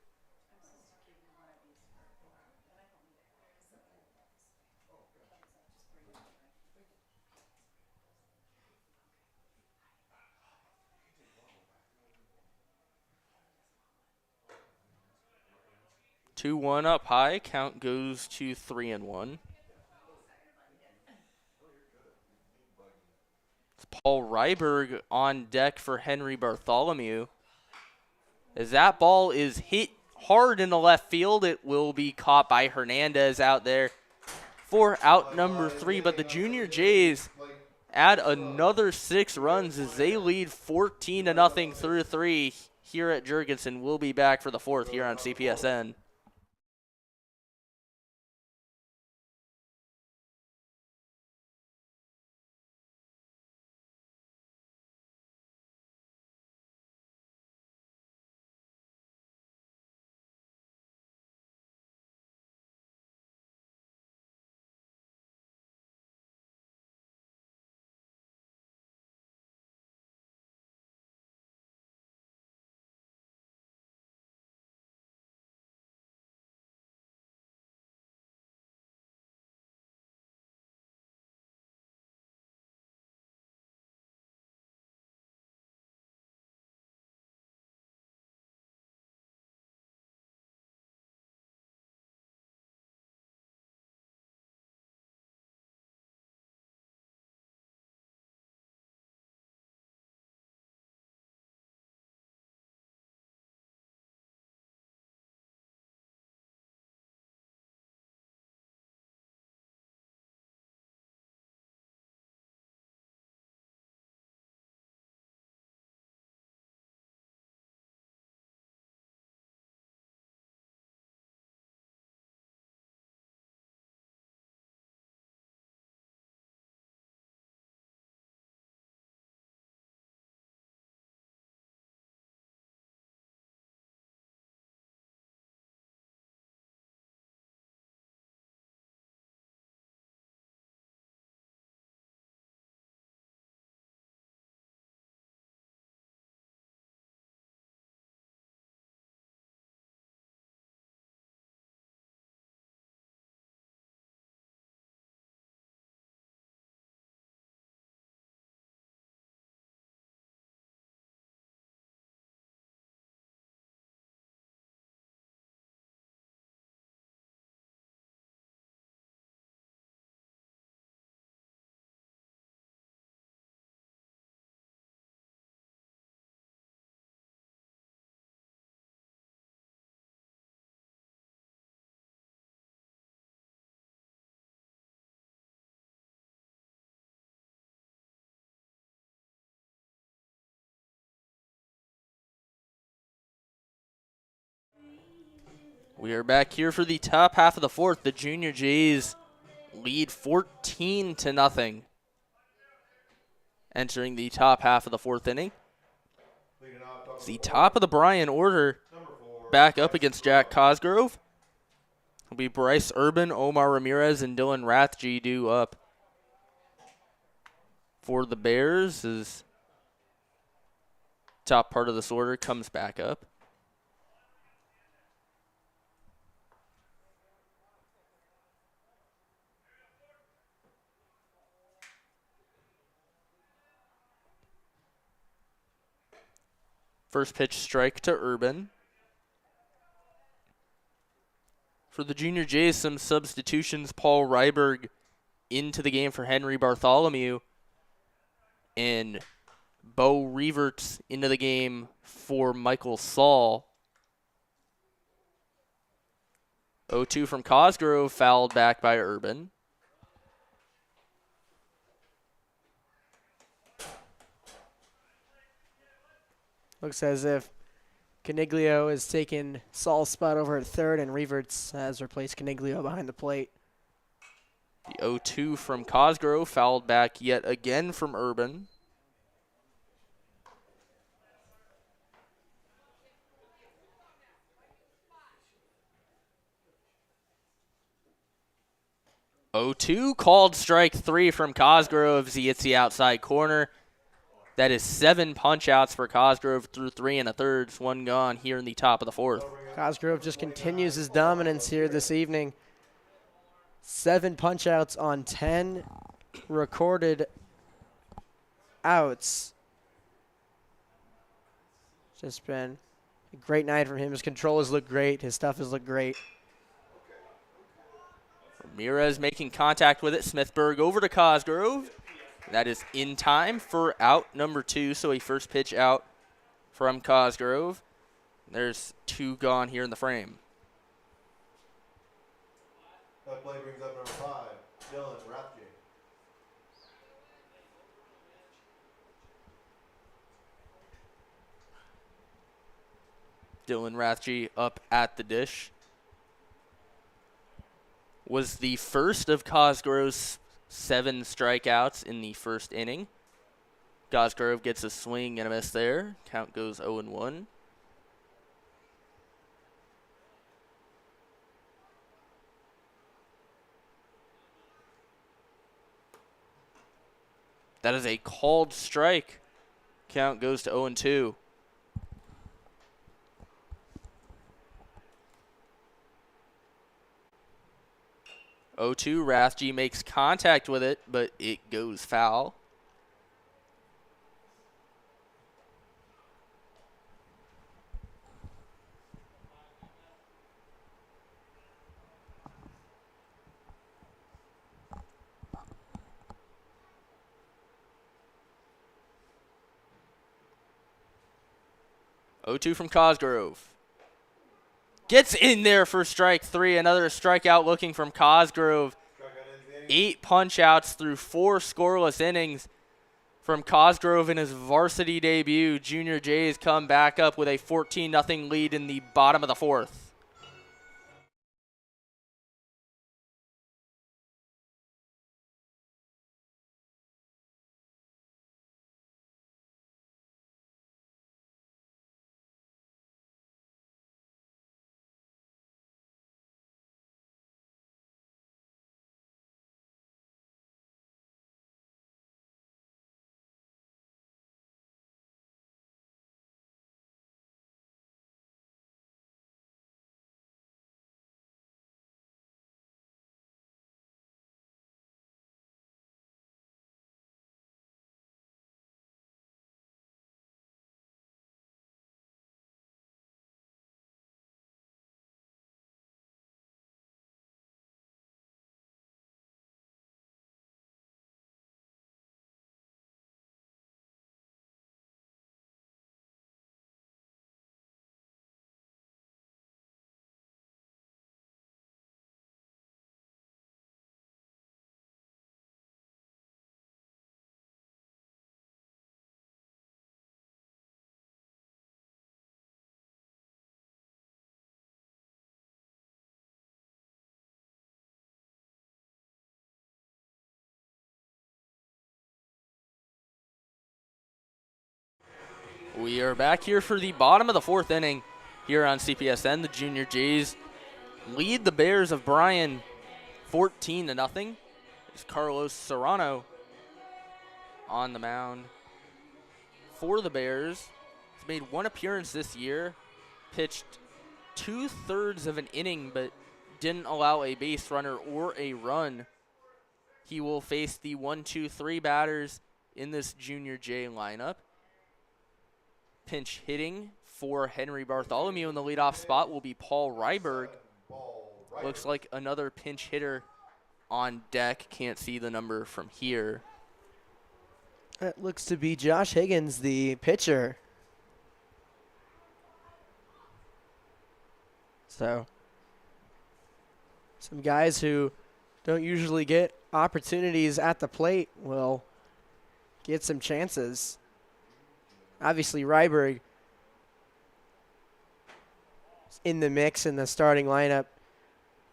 Two one up high. Count goes to 3-1. It's Paul Ryberg on deck for Henry Bartholomew. As that ball is hit hard in the left field, it will be caught by Hernandez out there for out number 3. But the Junior Jays add another 6 runs as they lead 14-0 through 3 here at Jurgensen. We'll be back for the 4th here on CPSN. We are back here for the top half of the fourth. The Junior Jays lead 14-0. Entering the top half of the fourth inning. Leading off, It's the top of the Bryan order number 4. back up against Jack Cosgrove. It'll be Bryce Urban, Omar Ramirez, and Dylan Rathje due up for the Bears as top part of this order comes back up. First pitch strike to Urban. For the Junior Jays, some substitutions. Paul Ryberg into the game for Henry Bartholomew. And Bo Reverts into the game for Michael Saul. 0-2 from Cosgrove, fouled back by Urban. Looks as if Caniglio has taken Saul's spot over at third, and Reverts has replaced Caniglio behind the plate. The 0-2 from Cosgrove, fouled back yet again from Urban. Called strike 3 from Cosgrove as he hits the outside corner. That is 7 punch-outs for Cosgrove through 3 1/3. One gone here in the top of the fourth. Cosgrove just continues his dominance here this evening. 7 punch-outs on 10 recorded outs. Just been a great night for him. His control has looked great. His stuff has looked great. Ramirez making contact with it. Smithburg over to Cosgrove. That is in time for out number 2, so a first pitch out from Cosgrove. There's 2 gone here in the frame. That play brings up number 5, Dylan Rathje. Dylan Rathje up at the dish. Was the first of Cosgrove's 7 strikeouts in the first inning. Cosgrove gets a swing and a miss there. Count goes 0-1. That is a called strike. Count goes to 0-2. 0-2, Rathje makes contact with it, but it goes foul. Oh, 2 from Cosgrove. Gets in there for strike 3. Another strikeout looking from Cosgrove. 8 punch-outs through 4 scoreless innings from Cosgrove in his varsity debut. Junior Jays come back up with a 14-0 lead in the bottom of the fourth. We are back here for the bottom of the fourth inning here on CPSN. The Junior Jays lead the Bears of Bryan 14-0. It's Carlos Serrano on the mound for the Bears. He's made one appearance this year, pitched 2/3 of an inning, but didn't allow a base runner or a run. He will face the 1-2-3 batters in this Junior J lineup. Pinch hitting for Henry Bartholomew in the leadoff spot will be Paul Ryberg. Looks like another pinch hitter on deck. Can't see the number from here. That looks to be Josh Higgins, the pitcher. So, some guys who don't usually get opportunities at the plate will get some chances. Obviously, Ryberg is in the mix in the starting lineup,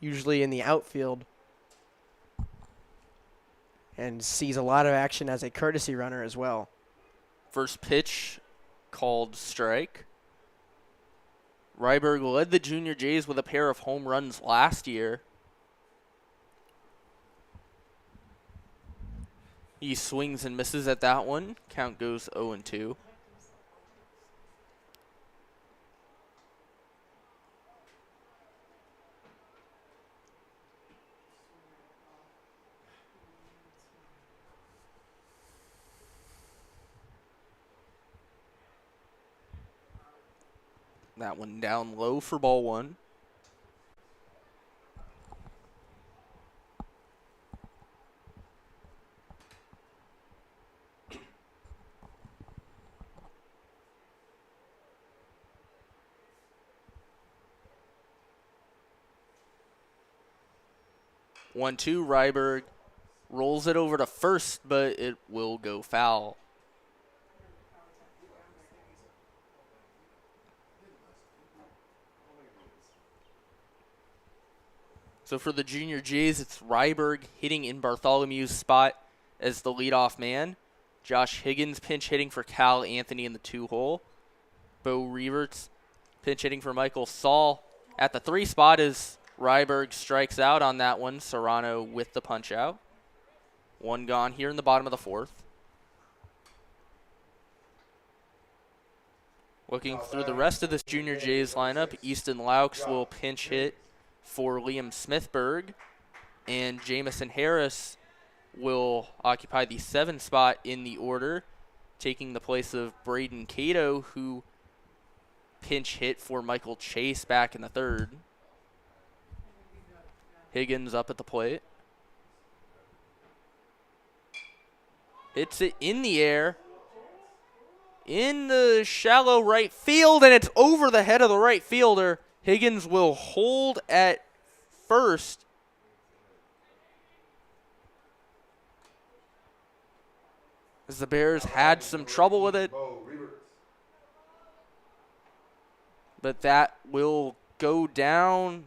usually in the outfield, and sees a lot of action as a courtesy runner as well. First pitch called strike. Ryberg led the Junior Jays with a pair of home runs last year. He swings and misses at that one. Count goes 0-2. That one down low for ball one. One, two, Ryberg rolls it over to first, but it will go foul. So for the Junior Jays, it's Ryberg hitting in Bartholomew's spot as the leadoff man. Josh Higgins pinch hitting for Cal Anthony in the 2-hole. Bo Reverts pinch hitting for Michael Saul. At the 3 spot as Ryberg strikes out on that one. Serrano with the punch out. One gone here in the bottom of the fourth. Looking through the rest of this Junior Jays lineup, Easton Laux will pinch hit for Liam Smithberg, and Jamison Harris will occupy the 7 spot in the order, taking the place of Braden Cato, who pinch hit for Michael Chase back in the 3rd. Higgins up at the plate. Hits it in the air, in the shallow right field, and it's over the head of the right fielder. Higgins will hold at first. As the Bears had some trouble with it. But that will go down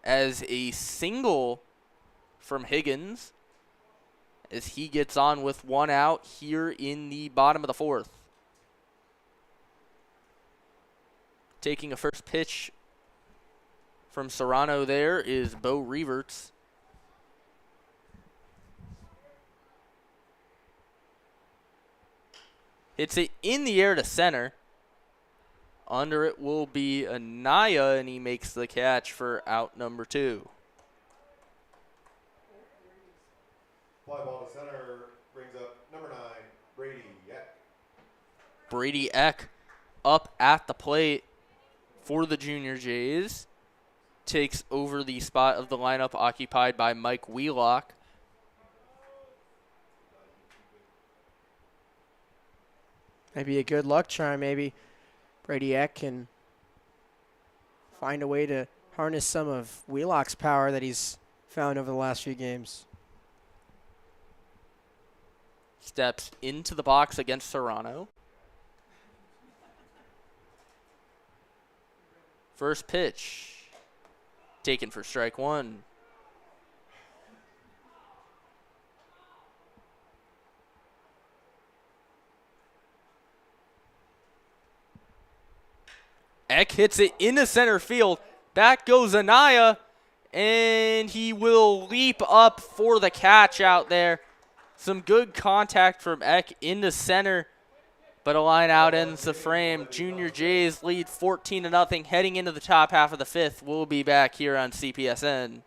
as a single from Higgins as he gets on with 1 out here in the bottom of the 4th. Taking a first pitch from Serrano there is Bo Reverts. Hits it in the air to center. Under it will be Anaya, and he makes the catch for out number 2. Fly ball to center brings up number 9, Brady Eck. Brady Eck up at the plate for the Junior Jays. Takes over the spot of the lineup occupied by Mike Wheelock. Maybe a good luck charm. Maybe Brady Eck can find a way to harness some of Wheelock's power that he's found over the last few games. Steps into the box against Serrano. First pitch. Taken for strike 1. Eck hits it into center field. Back goes Anaya, and he will leap up for the catch out there. Some good contact from Eck into center, but a line out ends the frame. Junior Jays lead 14-0 heading into the top half of the fifth. We'll be back here on CPSN.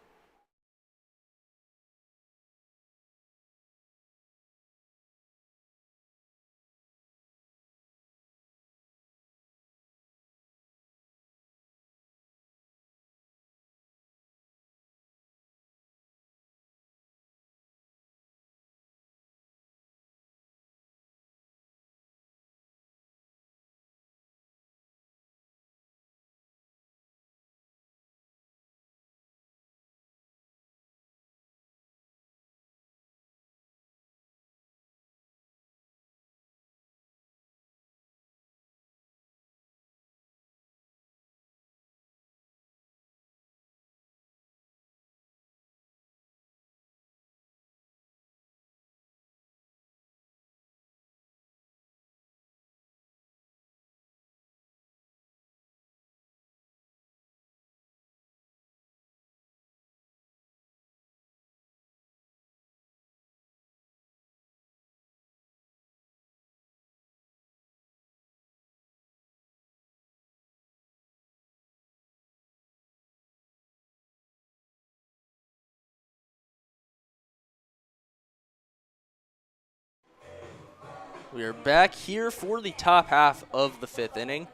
We are back here for the top half of the fifth inning.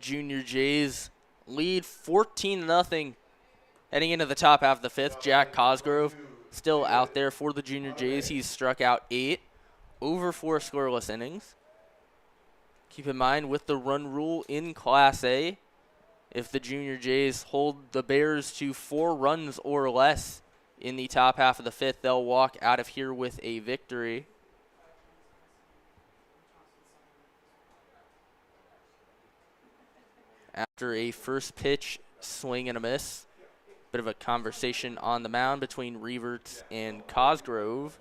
Junior Jays lead 14-0 heading into the top half of the fifth. Jack Cosgrove still out there for the Junior Jays. He's struck out 8 over 4 scoreless innings. Keep in mind, with the run rule in Class A, if the Junior Jays hold the Bears to 4 runs or less in the top half of the fifth, they'll walk out of here with a victory. After a first pitch swing and a miss, bit of a conversation on the mound between Reverts and Cosgrove.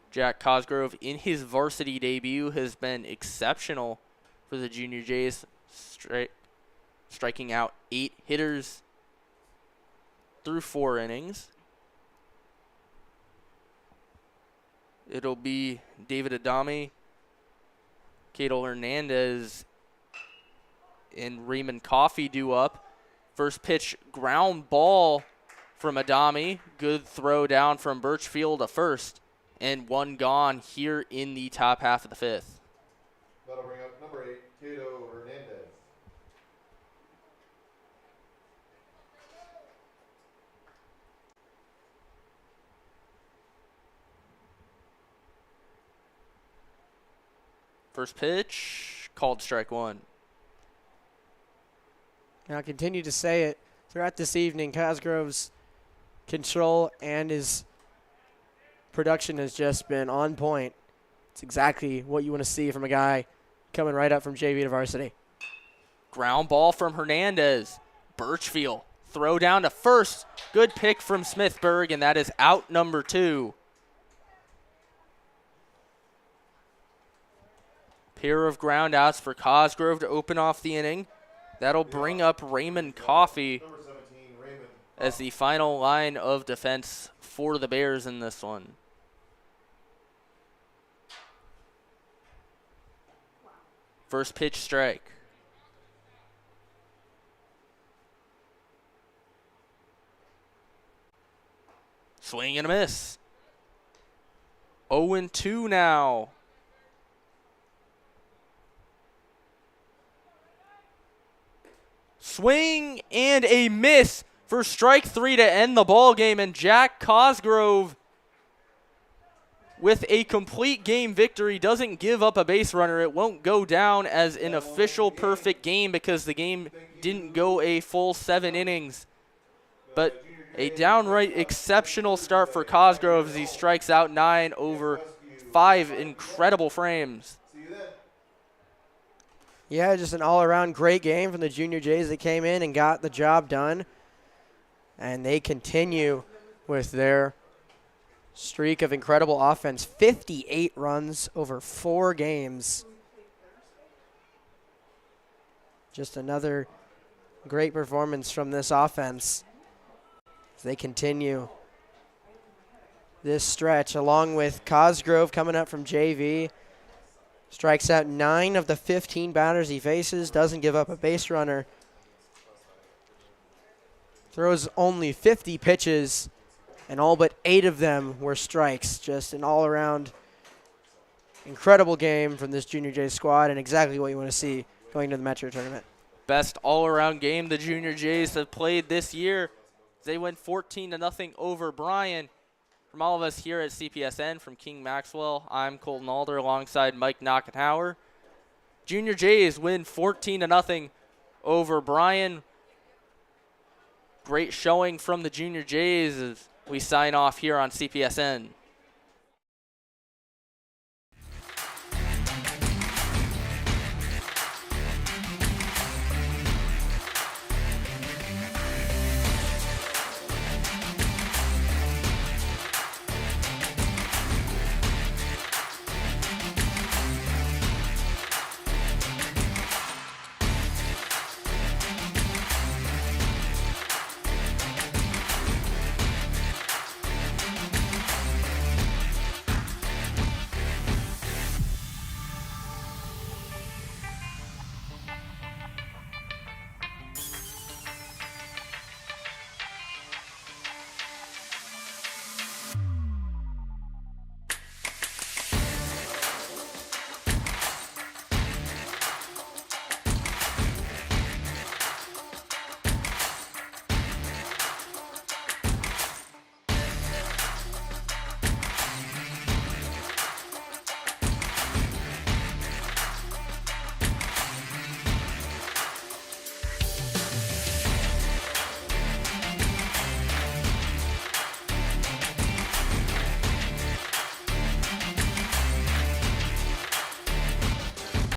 Jack Cosgrove, in his varsity debut, has been exceptional for the Junior Jays, striking out 8 hitters through 4 innings. It'll be David Adami, Cato Hernandez, and Raymond Coffey due up. First pitch, ground ball from Adami. Good throw down from Birchfield to first. And 1 gone here in the top half of the fifth. That'll bring up number 8, Cato Hernandez. First pitch, called strike 1. Now, I continue to say it throughout this evening. Cosgrove's control and his production has just been on point. It's exactly what you want to see from a guy coming right up from JV to varsity. Ground ball from Hernandez. Birchfield, throw down to first. Good pick from Smithburg, and that is out number 2. Pair of ground outs for Cosgrove to open off the inning. That'll bring up Raymond Coffey as the final line of defense for the Bears in this one. First pitch strike. Swing and a miss. 0-2 now. Swing and a miss for strike 3 to end the ball game, and Jack Cosgrove, with a complete game victory, doesn't give up a base runner. It won't go down as an official perfect game because the game didn't go a full 7 innings. But a downright exceptional start for Cosgrove as he strikes out 9 over 5 incredible frames. Yeah, just an all-around great game from the Junior Jays that came in and got the job done. And they continue with their streak of incredible offense. 58 runs over 4 games. Just another great performance from this offense as they continue this stretch, along with Cosgrove coming up from JV. Strikes out 9 of the 15 batters he faces, doesn't give up a base runner. Throws only 50 pitches, and all but 8 of them were strikes. Just an all-around incredible game from this Junior Jays squad, and exactly what you want to see going to the Metro Tournament. Best all-around game the Junior Jays have played this year. They went 14-0 over Bryan. From all of us here at CPSN, from King Maxwell, I'm Colton Alder alongside Mike Knockenhauer. Junior Jays win 14-0 over Bryan. Great showing from the Junior Jays as we sign off here on CPSN.